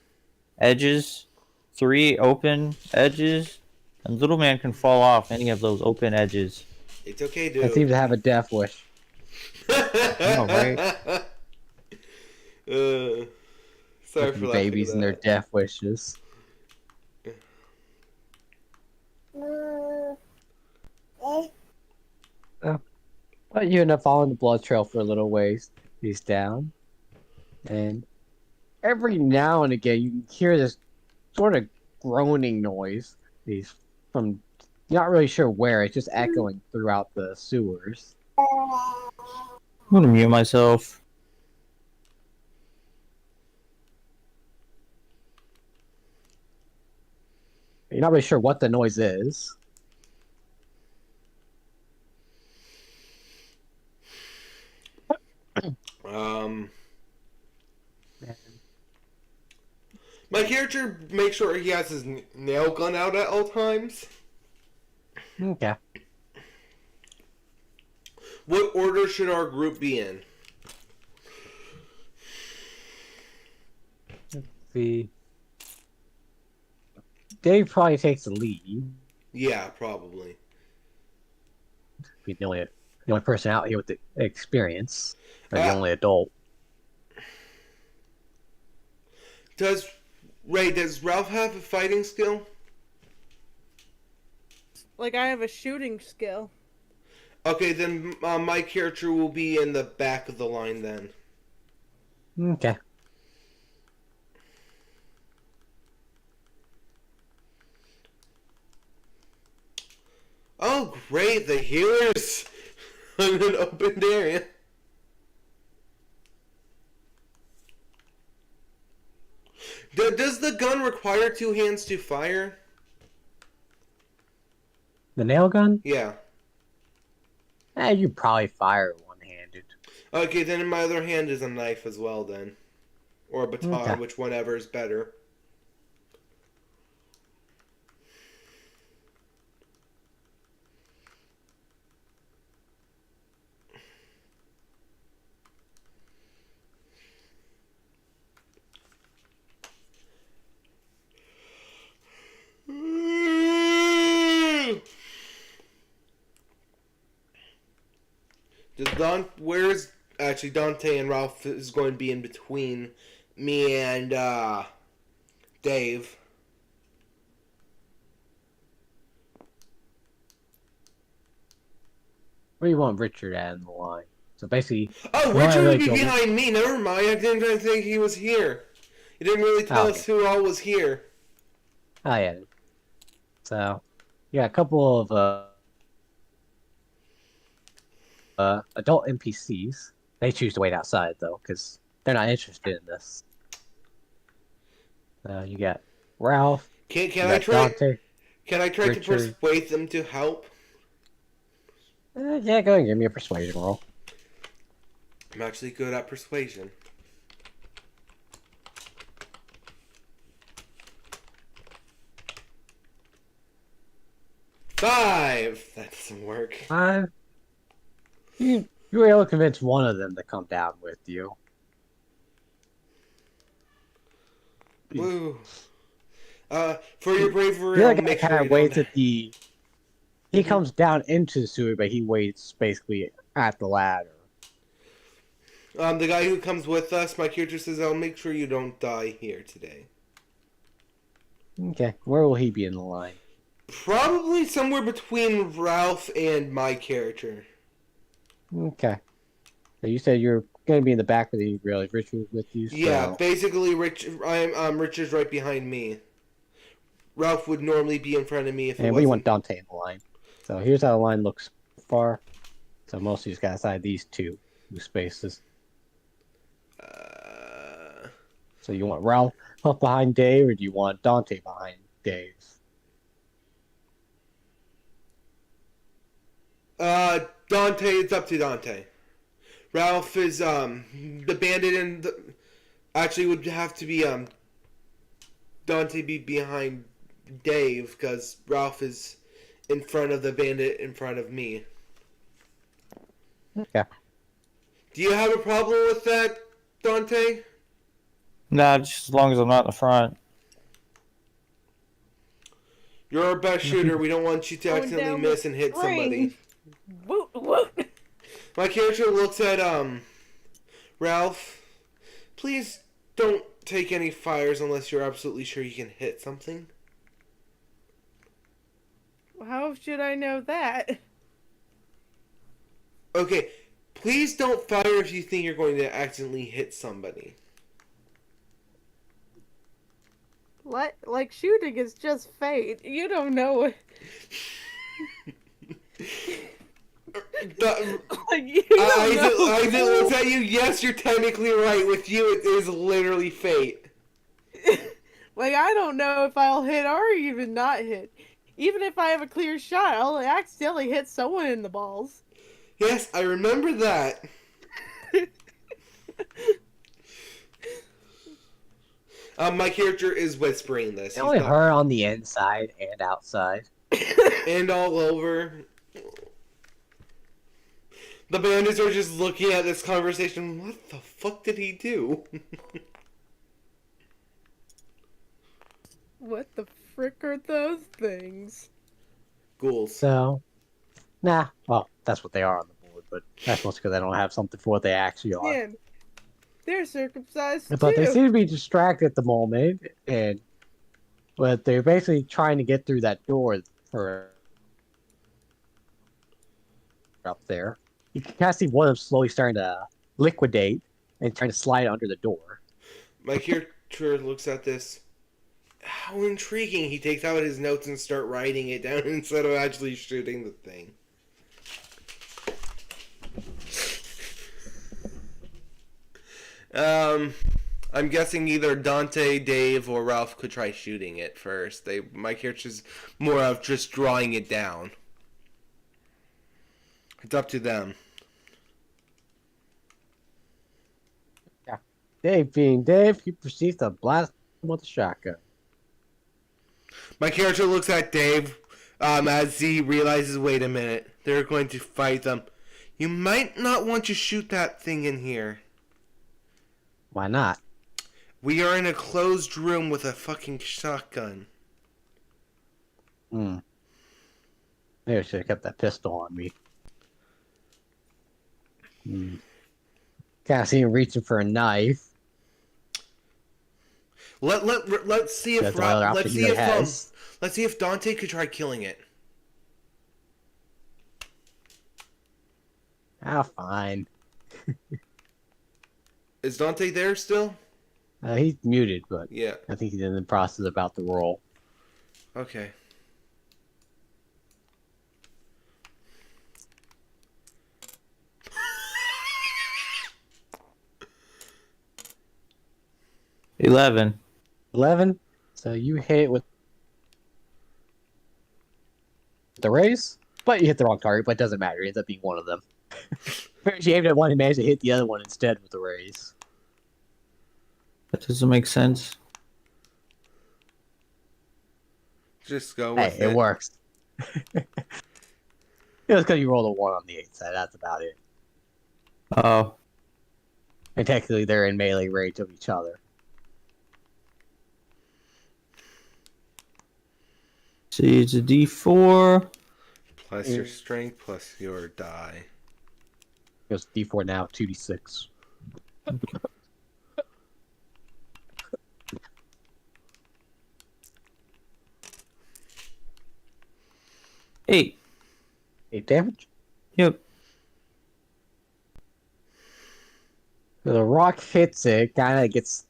edges, 3 open edges, and little man can fall off any of those open edges. It's okay, I dude. seem to have a death wish. know, right? Sorry Fucking for laughing babies at and their that. death wishes. But you end up following the blood trail for a little ways. He's down. And every now and again, you can hear this sort of groaning noise. He's from, you're not really sure where, it's just echoing throughout the sewers. I'm gonna mute myself. You're not really sure what the noise is. My character makes sure he has his nail gun out at all times. Okay. What order should our group be in? See. Dave probably takes the lead. Yeah, probably. He's the only person out here with the experience. Or the Ah. only adult. Does Ralph have a fighting skill? Like, I have a shooting skill. Okay, then my character will be in the back of the line then. Okay. Oh, great, the healers in an opened area. Does the gun require 2 hands to fire? The nail gun? Yeah. You probably fire one-handed. Okay, then in my other hand is a knife as well then. Or a baton, Okay. which whatever is better. Where's actually Dante and Ralph is going to be in between me and Dave. Where do you want Richard at in the line? So basically, Oh, Well, Richard I would like be your- behind me. Never mind. I didn't even think he was here. He didn't really tell Oh, us who all was here. oh yeah. So, yeah, a couple of adult NPCs. They choose to wait outside though, because they're not interested in this. You got Ralph. Can You I got try? Dante. Can I try to Richard. persuade them to help? Yeah, go ahead and give me a persuasion roll. I'm actually good at persuasion. Five. That doesn't work. 5. You You were able to convince one of them to come down with you. Woo. For your bravery, The I'll other guy make kind sure of you don't. waits at the. He Mhm. comes down into the sewer, but he waits basically at the ladder. The guy who comes with us, my character says, I'll make sure you don't die here today. Okay, where will he be in the line? Probably somewhere between Ralph and my character. Okay. So you said you're going to be in the back of the really Richard with you, Yeah, so. basically, Richard's right behind me. Ralph would normally be in front of me if it And we want wasn't. Dante in the line. So here's how the line looks far. So most of these guys side these two spaces. Uh, So you want Ralph up behind Dave, or do you want Dante behind Dave? Dante, it's up to Dante. Ralph is the bandit, and actually would have to be Dante be behind Dave because Ralph is in front of the bandit in front of me. Okay. Do you have a problem with that, Dante? Nah, just as long as I'm not in the front. You're our best shooter. We don't want you to Going accidentally down miss the and hit somebody. ring. Woot woot. My character looks at Ralph. Please don't take any fires unless you're absolutely sure you can hit something. How should I know that? Okay, please don't fire if you think you're going to accidentally hit somebody. Like shooting is just fate. You don't know it. Like, you don't know. Isaac looks at you. Yes, you're technically right. With you, it is literally fate. Like, I don't know if I'll hit or even not hit. Even if I have a clear shot, I'll accidentally hit someone in the balls. Yes, I remember that. My character is whispering this. It only hurt on the inside and outside. And all over. The bandits are just looking at this conversation. What the fuck did he do? What the frick are those things? Ghouls. So, well, that's what they are on the board, but that's mostly because I don't have something for what they actually are. Man, they're circumcised But they too. seem to be distracted at the moment, but they're basically trying to get through that door for up there. You can kind of see one of them slowly starting to liquidate and trying to slide under the door. My character looks at this. How intriguing. He takes out his notes and start writing it down instead of actually shooting the thing. I'm guessing either Dante, Dave, or Ralph could try shooting it first. My character's more of just drawing it down. It's up to them. Dave, being Dave, he proceeds to blast him with a shotgun. My character looks at Dave as he realizes, wait a minute, they're going to fight them. You might not want to shoot that thing in here. Why not? We are in a closed room with a fucking shotgun. Maybe I should have kept that pistol on me. Kind of see him reaching for a knife. Let's see if That's the other option he has. let's see if Dante could try killing it. Fine. Is Dante there still? He's muted, but Yeah. I think he's in the process about to roll. Okay. $11. 11. So you hit with the raise, but you hit the wrong target, but it doesn't matter. It ends up being one of them. She aimed at one and managed to hit the other one instead with the raise. That doesn't make sense. Just go with Hey, it works. It was because you rolled a 1 on the 8 side. That's about it. Oh, And technically, they're in melee range of each other. see, it's a D4. Plus your strength, plus your die. It goes D4 now, 2d6. Eight. 8 damage. Yep. So the rock hits it, kind of gets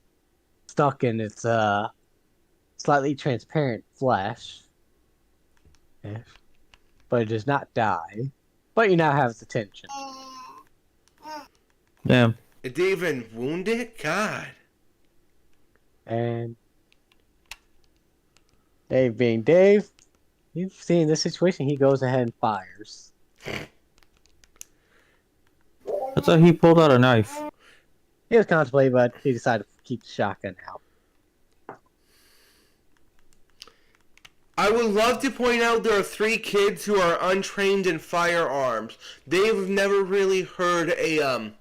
stuck in its slightly transparent flesh. Yeah. But it does not die. But you now have its attention. Damn. It didn't even wound it? God. And Dave being Dave, you've seen this situation, he goes ahead and fires. I thought he pulled out a knife. He was contemplating, but he decided to keep the shotgun out. I would love to point out there are 3 kids who are untrained in firearms. They've never really heard a He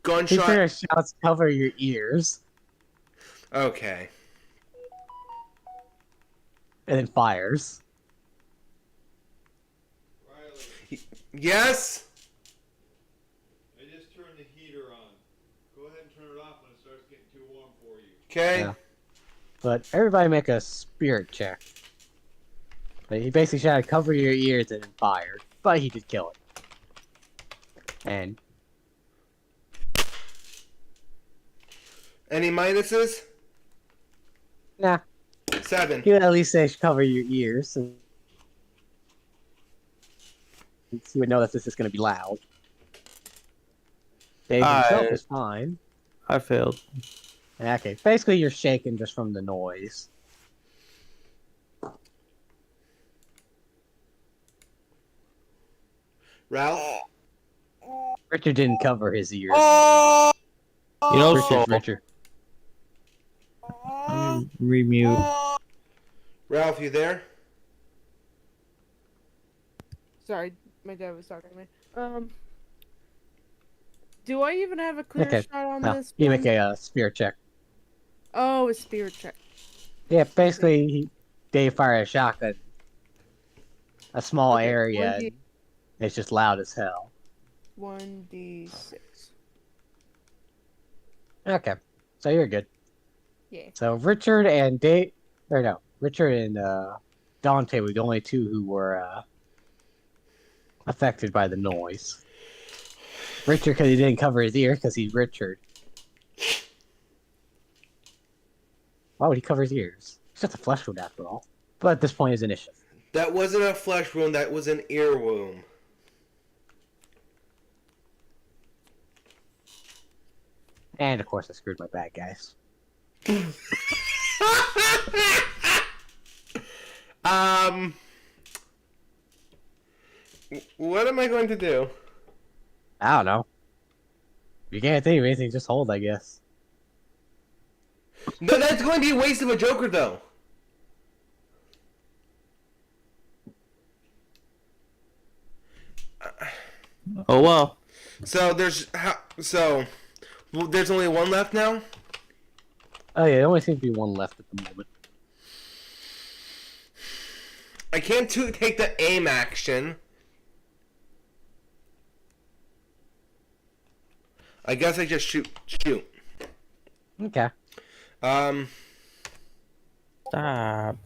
gunshot. shouts, cover your ears, Okay. and then fires. Riley, Yes? I just turned the heater on. Go ahead and turn it off when it starts getting too warm for you. Okay. Yeah. But everybody make a spirit check. But he basically shouted, cover your ears, and then fired. But he did kill it. And Any minuses? nah, 7. he would at least say cover your ears. And he would know that this is going to be loud. Dave himself is fine. I failed. Okay, basically you're shaking just from the noise. Ralph? Richard didn't cover his ears. You know, Richard. Let me remute. Ralph, you there? Sorry, my dad was talking to me. Do I even have a clear Okay. shot on No, this? you one? make a spirit check. Oh, a spirit check. Yeah, basically, Dave fired a shotgun. A small Okay, area, 1D. and it's just loud as hell. 1d6. Okay, so you're good. Yeah. So Richard and Richard and Dante were the only 2 who were affected by the noise. Richard, because he didn't cover his ear, because he's Richard. Why would he cover his ears? He's just a flesh wound after all. But at this point, his initiative. That wasn't a flesh wound, that was an ear wound. And of course, I screwed my bad guys. What am I going to do? I don't know. If you can't think of anything, just hold, I guess. No, that's going to be a waste of a Joker, though. Oh well. So there's there's only 1 left now. Oh yeah, there only seems to be 1 left at the moment. I can't take the aim action. I guess I just shoot. Okay. Stop.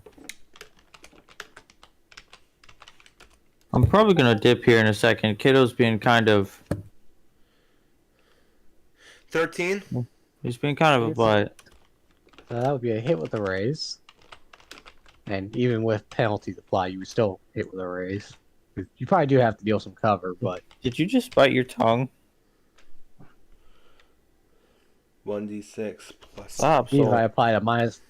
I'm probably gonna dip here in a second. Kiddo's being kind of. 13. He's been kind of a butt. That would be a hit with a raise. And even with penalties apply, you would still hit with a raise. You probably do have to deal some cover, but Did you just bite your tongue? 1d6 plus. Stop. even if I So applied a minus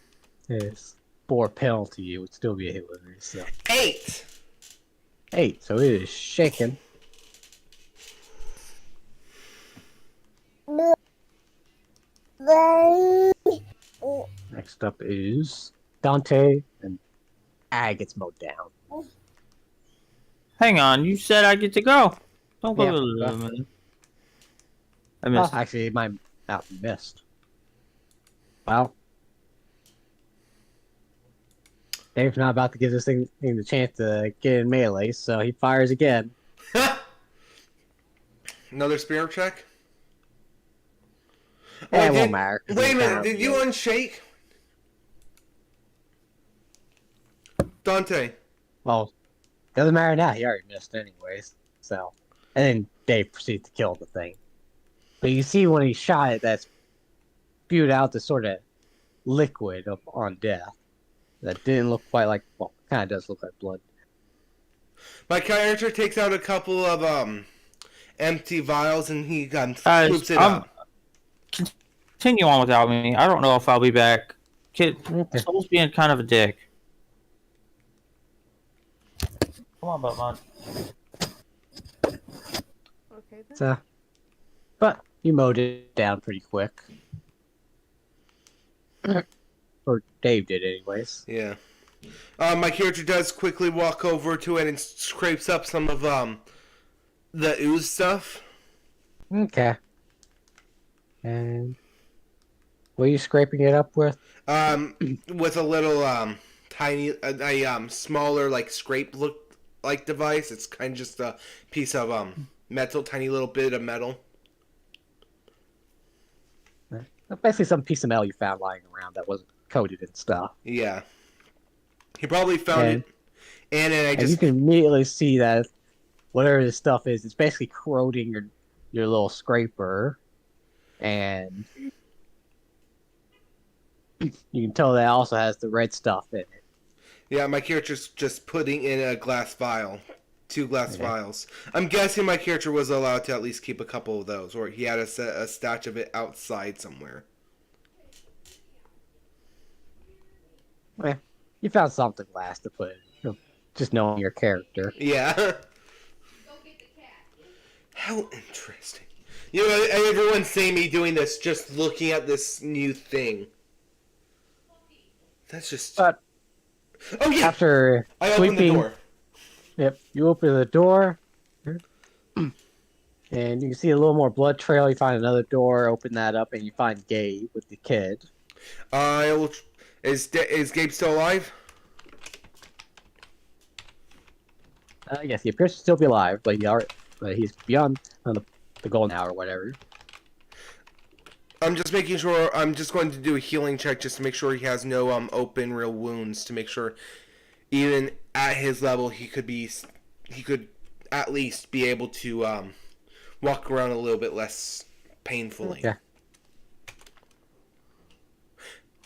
4 penalty, it would still be a hit with a raise. So 8. 8, so it is shaken. Next up is Dante, and gets mowed down. hang on. You said I get to go. Don't go Yeah. to the minute. I Oh, missed. actually, it might not be missed. Well, Dave's not about to give this thing the chance to get in melee, so he fires again. Another spear check. Oh, Eh, I it won't did. matter. 'Cause Wait a he's minute. kind Did of you low. unshake? Dante. Well, doesn't matter now. He already missed anyways. So, and then Dave proceeds to kill the thing. But you see when he shot it, that's spewed out this sort of liquid on death that didn't look quite like. Well, kind of does look like blood. My character takes out a couple of empty vials and he Guys, scoops it up. continue on without me. I don't know if I'll be back. Kid, Okay. Soul's being kind of a dick. Come on, Butmon. Okay then. So, but you mowed it down pretty quick. Or Dave did, anyways. Yeah. My character does quickly walk over to it and scrapes up some of the ooze stuff. Okay. And what are you scraping it up with? With a little tiny smaller like scrape look like device. It's kind of just a piece of metal, tiny little bit of metal. Basically, some piece of metal you found lying around that wasn't coated in stuff. Yeah. He probably found it, and then I And you just can immediately see that whatever this stuff is, it's basically corroding your little scraper, and you can tell that also has the red stuff in it. yeah, my character's just putting in a glass vial. 2 glass vials. I'm guessing my character was allowed to at least keep a couple of those, or he had a stash of it outside somewhere. Eh, you found something last to put in. Just knowing your character. Yeah. How interesting. You know, everyone's seeing me doing this, just looking at this new thing. That's just... But oh, yeah! after I opened the sweeping, door. yep, you open the door, and you can see a little more blood trail. You find another door, open that up, and you find Gabe with the kid. I will... Is Gabe still alive? Yes, he appears to still be alive, but he's beyond the golden hour or whatever. I'm just making sure. I'm just going to do a healing check just to make sure he has no open real wounds. To make sure, even at his level, he could at least be able to walk around a little bit less painfully. Yeah.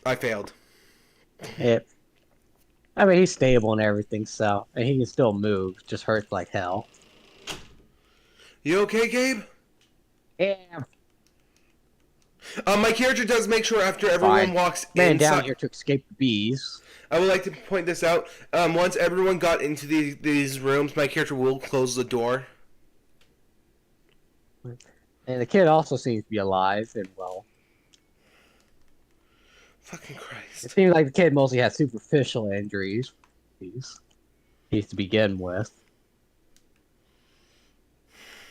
I failed. It. I mean, he's stable and everything, so and he can still move. Just hurts like hell. You okay, Gabe? Yeah. My character does make sure after everyone Fine. walks Ran inside. down here to escape the bees. I would like to point this out. Once everyone got into these rooms, my character will close the door. And the kid also seems to be alive and well. Fucking It Christ. seems like the kid mostly had superficial injuries. He's to begin with.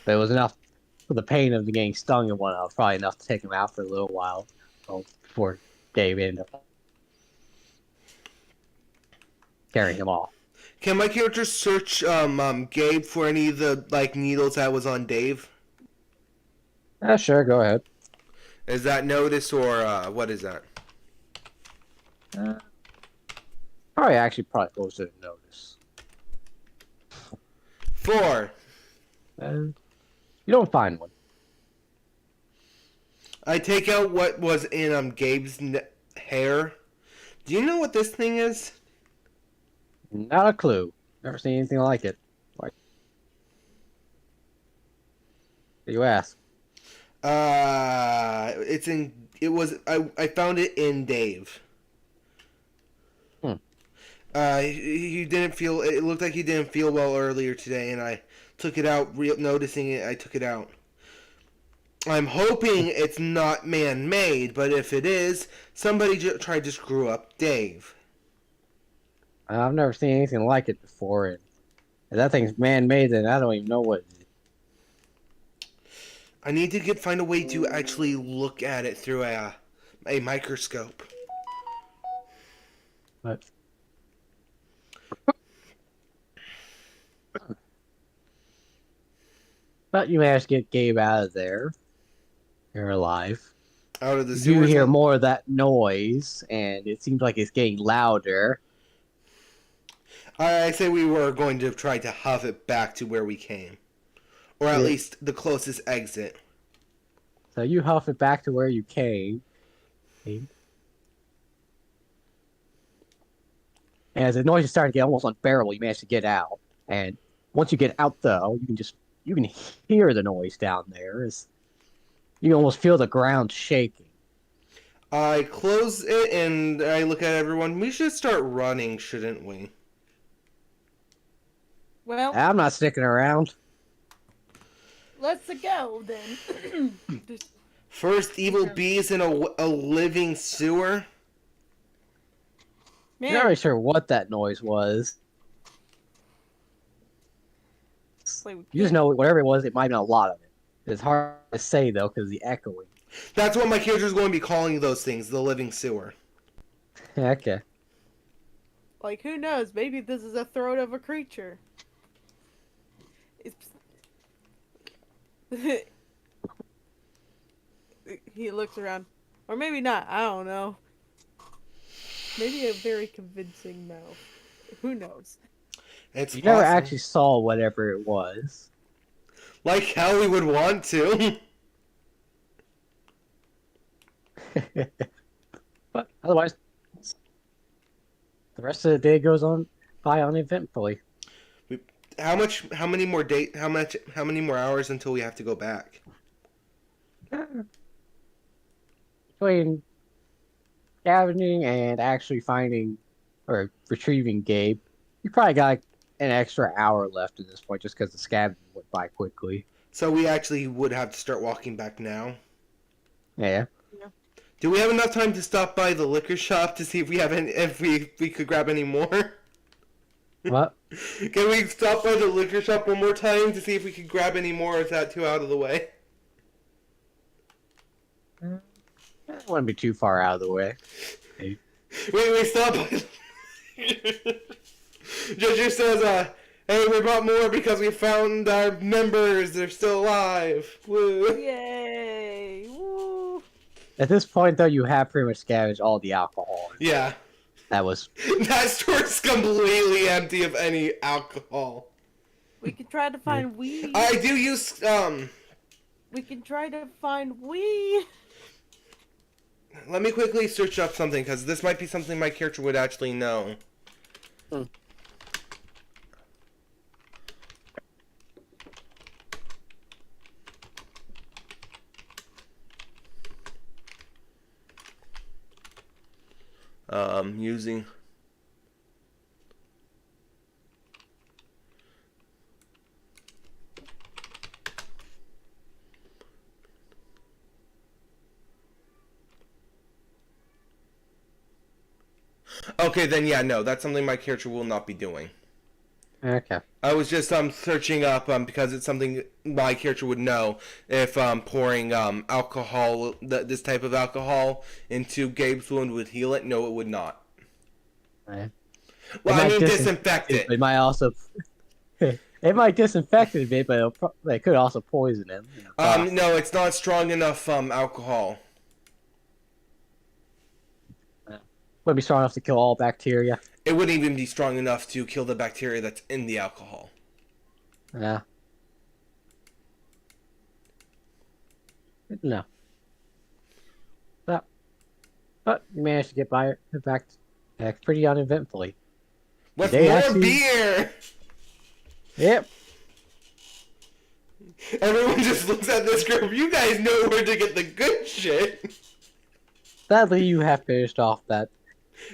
But it was enough for the pain of the getting stung and whatnot, probably enough to take him out for a little while before Dave ended up carrying him off. Can my character search Gabe for any of the needles that was on Dave? Sure, go ahead. Is that notice or what is that? Probably goes to notice. 4. You don't find one. I take out what was in Gabe's hair. Do you know what this thing is? Not a clue. Never seen anything like it. Like, you ask. It's in. It was. I found it in Dave. He didn't feel. It looked like he didn't feel well earlier today, and I took it out. Noticing it, I took it out. I'm hoping it's not man-made, but if it is, somebody tried to screw up Dave. I've never seen anything like it before, and if that thing's man-made, then I don't even know what it is. I need to find a way to actually look at it through a microscope. But you managed to get Gabe out of there. You're alive. Out of the You do sewers. hear more of that noise, and it seems like it's getting louder. I say we were going to try to huff it back to where we came. Or at Yeah. least the closest exit. So you huff it back to where you came. And as the noise is starting to get almost unbearable, you manage to get out. And once you get out, though, you can hear the noise down there. You can almost feel the ground shaking. I close it and I look at everyone. We should start running, shouldn't we? Well, I'm not sticking around. let's go then. First evil bees in a living sewer. Man, I'm not really sure what that noise was. wait, You just know whatever it was, it might have been a lot of it. It's hard to say, though, because of the echoing. That's what my character is going to be calling those things, the living sewer. Okay. like, who knows? Maybe this is a throat of a creature. It's... He looks around. Or maybe not. I don't know. Maybe a very convincing mouth. Who knows? It's You never possible. actually saw whatever it was. Like how we would want to. But otherwise, the rest of the day goes on by uneventfully. How many more hours until we have to go back? Between scavenging and actually finding or retrieving Gabe, you probably got like an extra hour left at this point just because the scavenging went by quickly. So we actually would have to start walking back now. Yeah. Do we have enough time to stop by the liquor shop to see if we have if we could grab any more? What? Can we stop by the liquor shop one more time to see if we could grab any more? Or is that too out of the way? I don't want to be too far out of the way. We stop by. Ginger says, "Hey, we brought more because we found our members. They're still alive. Woo!" Yay! Woo! At this point, though, you have pretty much scavenged all the alcohol. Yeah, That was... that store's completely empty of any alcohol. We can try to find weed. I do use We can try to find weed. Let me quickly search up something because this might be something my character would actually know. Using. Okay, then yeah, no, that's something my character will not be doing. Okay. I was just searching up because it's something my character would know if pouring alcohol, this type of alcohol into Gabe's wound would heal it. No, it would not. Right. Well, I mean disinfect disinfect it. It might also... It might disinfect it a bit, but it could also poison him. No, it's not strong enough alcohol. Would be strong enough to kill all bacteria. It wouldn't even be strong enough to kill the bacteria that's in the alcohol. Yeah. No. But you managed to get back pretty uneventfully. With They more actually- beer! Yep. Everyone just looks at this group. You guys know where to get the good shit. Sadly, you have finished off that.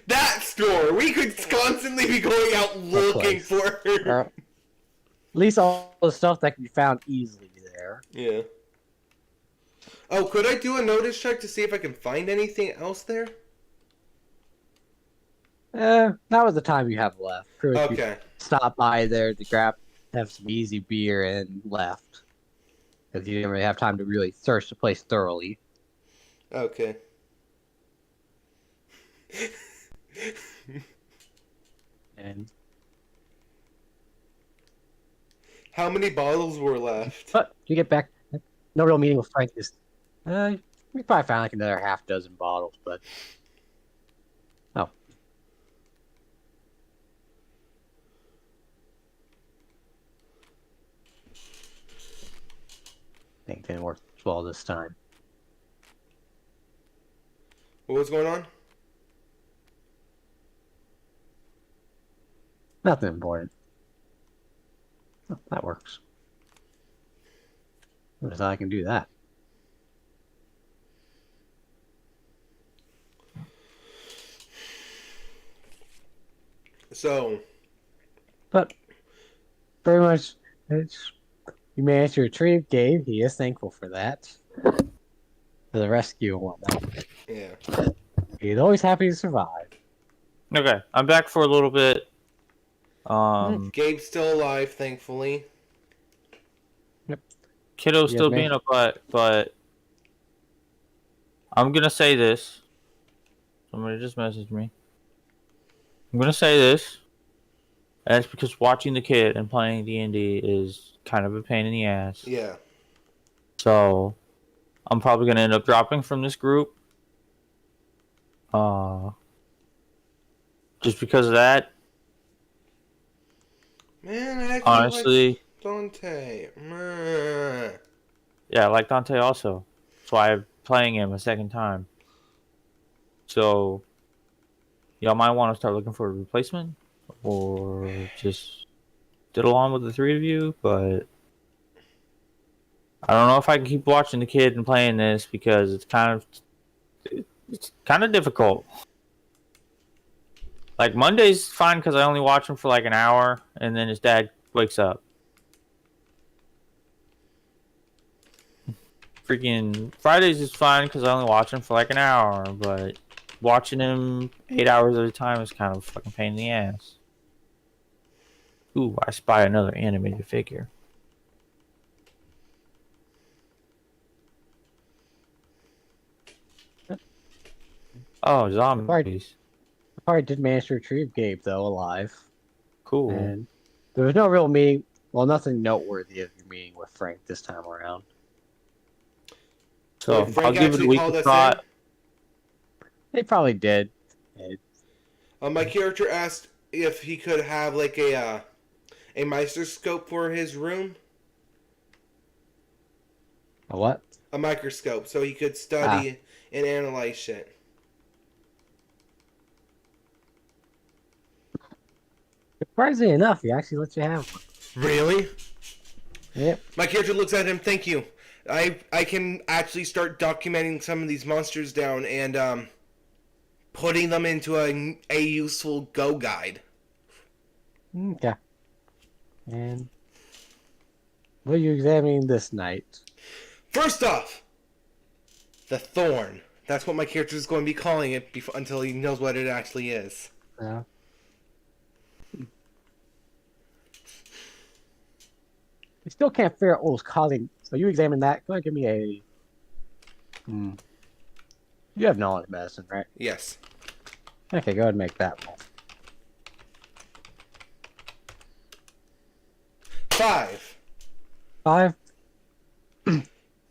That store. We could constantly be going out looking place. for her. At least all the stuff that can be found easily there. Yeah. Oh, could I do a notice check to see if I can find anything else there? That was the time you have left. Pretty much you Okay. stopped by there to have some easy beer and left. because you didn't really have time to really search the place thoroughly. Okay. And How many bottles were left? but you get back, no real meeting with Frank. Is we probably found like another half dozen bottles, but oh, I think it didn't work as well this time. What was going on? Nothing important. Oh, that works. I thought I can do that. So, But very much, it's, you managed to retrieve Gabe. He is thankful for that. For the rescue and whatnot. yeah. He's always happy to survive. Okay, I'm back for a little bit. Gabe's still alive, thankfully. Kiddo's Yes, still ma'am. being a butt, but I'm gonna say this. Somebody just messaged me. I'm gonna say this, and it's because watching the kid and playing D&D is kind of a pain in the ass. Yeah. So I'm probably gonna end up dropping from this group. Just because of that. Man, I actually Honestly, like Dante. Meh. yeah, I like Dante also. That's why I'm playing him a second time. So y'all might want to start looking for a replacement, or just diddle on with the three of you. But I don't know if I can keep watching the kid and playing this because it's kind of difficult. Like Monday's fine because I only watch him for like an hour, and then his dad wakes up. Freaking Fridays is fine because I only watch him for like an hour, but watching him 8 hours at a time is kind of a fucking pain in the ass. Ooh, I spy another animated figure. Oh, zombies. I probably did manage to retrieve Gabe, though, alive. Cool. And there was no real meeting, well, nothing noteworthy of your meeting with Frank this time around. So Wait, Frank I'll give it a actually week called of us thought. They probably did. And My character asked if he could have like a microscope for his room. a what? A microscope, so he could study and analyze shit. Surprisingly enough, he actually lets you have one. Really? Yep. My character looks at him. Thank you. I can actually start documenting some of these monsters down and putting them into a useful go guide. Okay. And what are you examining this night? First off, the thorn. That's what my character is going to be calling it until he knows what it actually is. Yeah. We still can't figure out what was causing. So you examine that. Go ahead, give me a. You have knowledge medicine, right? Yes. Okay, go ahead and make that roll. 5. 5.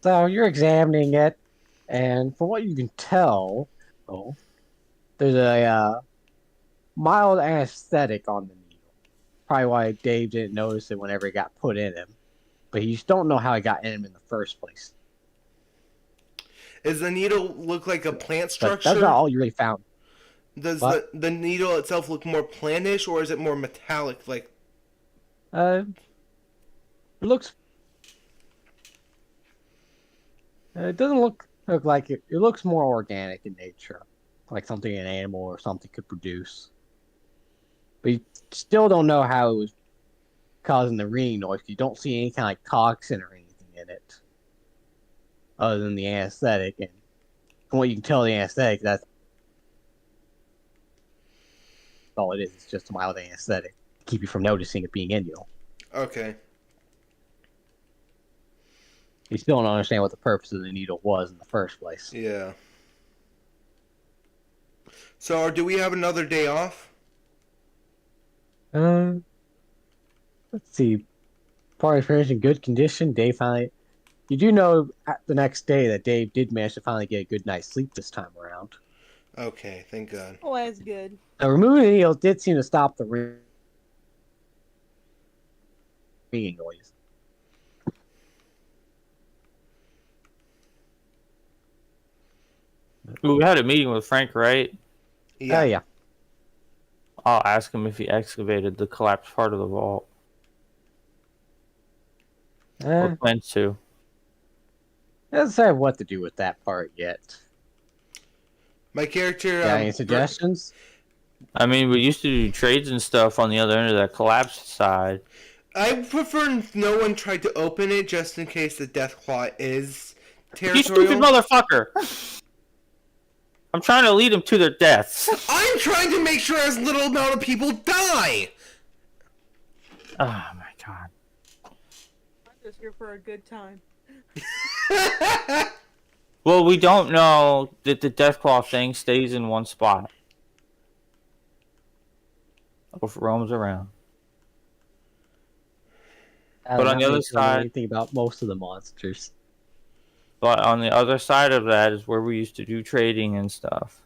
So you're examining it, and from what you can tell, there's a mild anesthetic on the needle. Probably why Dave didn't notice it whenever it got put in him. But you just don't know how it got in him in the first place. Does the needle look like a plant But structure? that's not all you really found. Does What? the needle itself look more plantish, or is it more metallic? Like, It looks. It doesn't look like it. It looks more organic in nature, like something an animal or something could produce. But you still don't know how it was causing the ringing noise. You don't see any kind of like toxin or anything in it, other than the anesthetic. And from what you can tell, the anesthetic, that's all it is. It's just a mild anesthetic to keep you from noticing it being in you. okay. You still don't understand what the purpose of the needle was in the first place. Yeah. So, do we have another day off? Uh, let's see. Party finished in good condition. Dave finally. You do know the next day that Dave did manage to finally get a good night's sleep this time around. Okay, thank God. Oh, that's good. Now, removing the needle did seem to stop the ringing noise. We had a meeting with Frank, right? Yeah. Oh, yeah. I'll ask him if he excavated the collapsed part of the vault. Or plans to. Doesn't say what to do with that part yet. My character. Got any suggestions? I mean, we used to do trades and stuff on the other end of that collapsed side. I prefer no one tried to open it just in case the Deathclaw is You territorial. stupid motherfucker! I'm trying to lead them to their deaths. I'm trying to make sure as little amount of people die! Oh my god. I'm just here for a good time. Well, we don't know that the Deathclaw thing stays in one spot. Or if it roams around. But on the other side, anything about most of the monsters. but on the other side of that is where we used to do trading and stuff.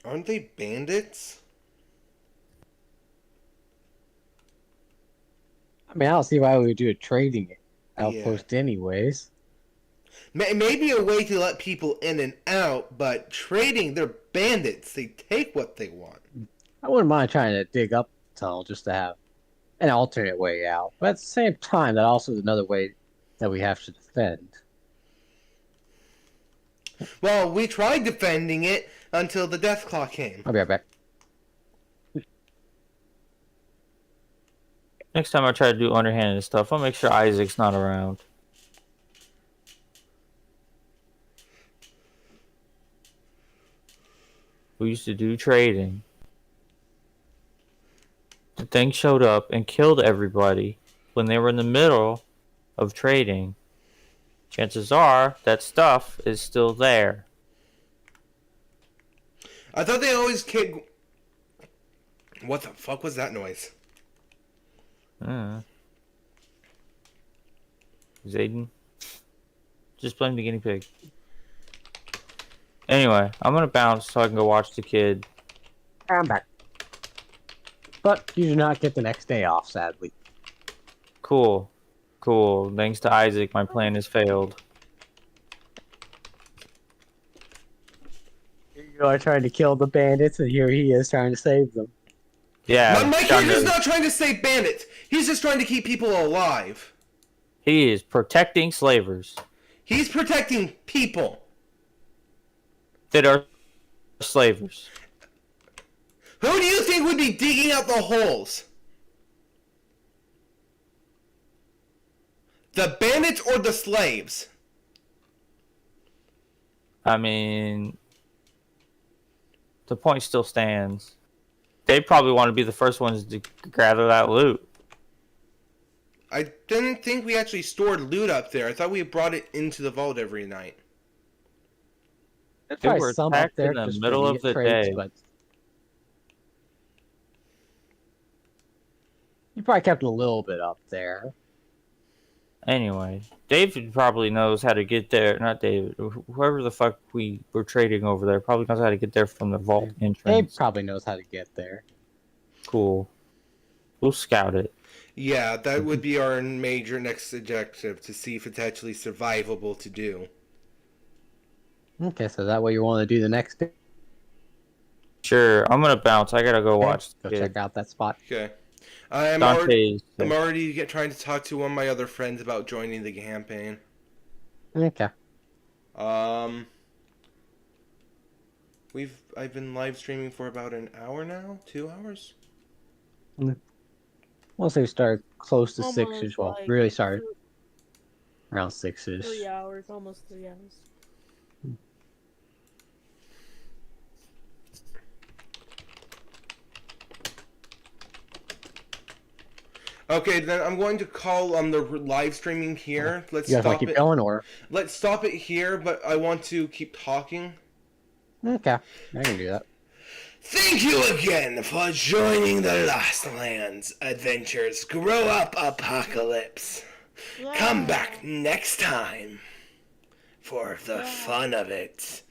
Aren't they bandits? I mean, I don't see why we would do a trading outpost anyways. Maybe a way to let people in and out, but trading, they're bandits. They take what they want. I wouldn't mind trying to dig up the tunnel just to have an alternate way out. But at the same time, that also is another way that we have to defend. Well, we tried defending it until the Deathclaw came. I'll be right back. Next time I try to do underhanded stuff, I'll make sure Isaac's not around. We used to do trading. The thing showed up and killed everybody when they were in the middle of trading. Chances are that stuff is still there. I thought they always kick. What the fuck was that noise? Zayden? Just blame the guinea pig. Anyway, I'm gonna bounce so I can go watch the kid. I'm back. But you do not get the next day off, sadly. Cool. Cool. Thanks to Isaac, my plan has failed. Here you are trying to kill the bandits, and here he is trying to save them. Yeah. My character's not trying to save bandits. He's just trying to keep people alive. He is protecting slavers He's protecting people. that are slavers. Who do you think would be digging out the holes? The bandits or the slaves? I mean, the point still stands. They probably want to be the first ones to gather that loot. I didn't think we actually stored loot up there. I thought we brought it into the vault every night. There's They probably were some up attacked there in the just for middle of idiot the trades, day. but you probably kept a little bit up there. Anyway, David probably knows how to get there. Not David. Whoever the fuck we were trading over there probably knows how to get there from the vault Dave entrance. probably knows how to get there. Cool. We'll scout it. Yeah, that would be our major next objective, to see if it's actually survivable to do. Okay, so that what you want to do the next day? Sure, I'm gonna bounce. I gotta go watch the Go kid. check out that spot. Okay. I'm already Dante's. trying to talk to one of my other friends about joining the campaign. Okay. I've been live streaming for about an hour now, 2 hours. We'll say we started close to Almost 6-ish. Well, like really started around 6-ish. 3 hours, almost 3 hours. Okay, then I'm going to call on the live streaming here. Let's You guys want stop to keep it. going, or Let's stop it here, but I want to keep talking. okay, I can do that. Thank you again for joining the Lost Lands Adventures Grow Up Apocalypse. Come back next time for the fun of it.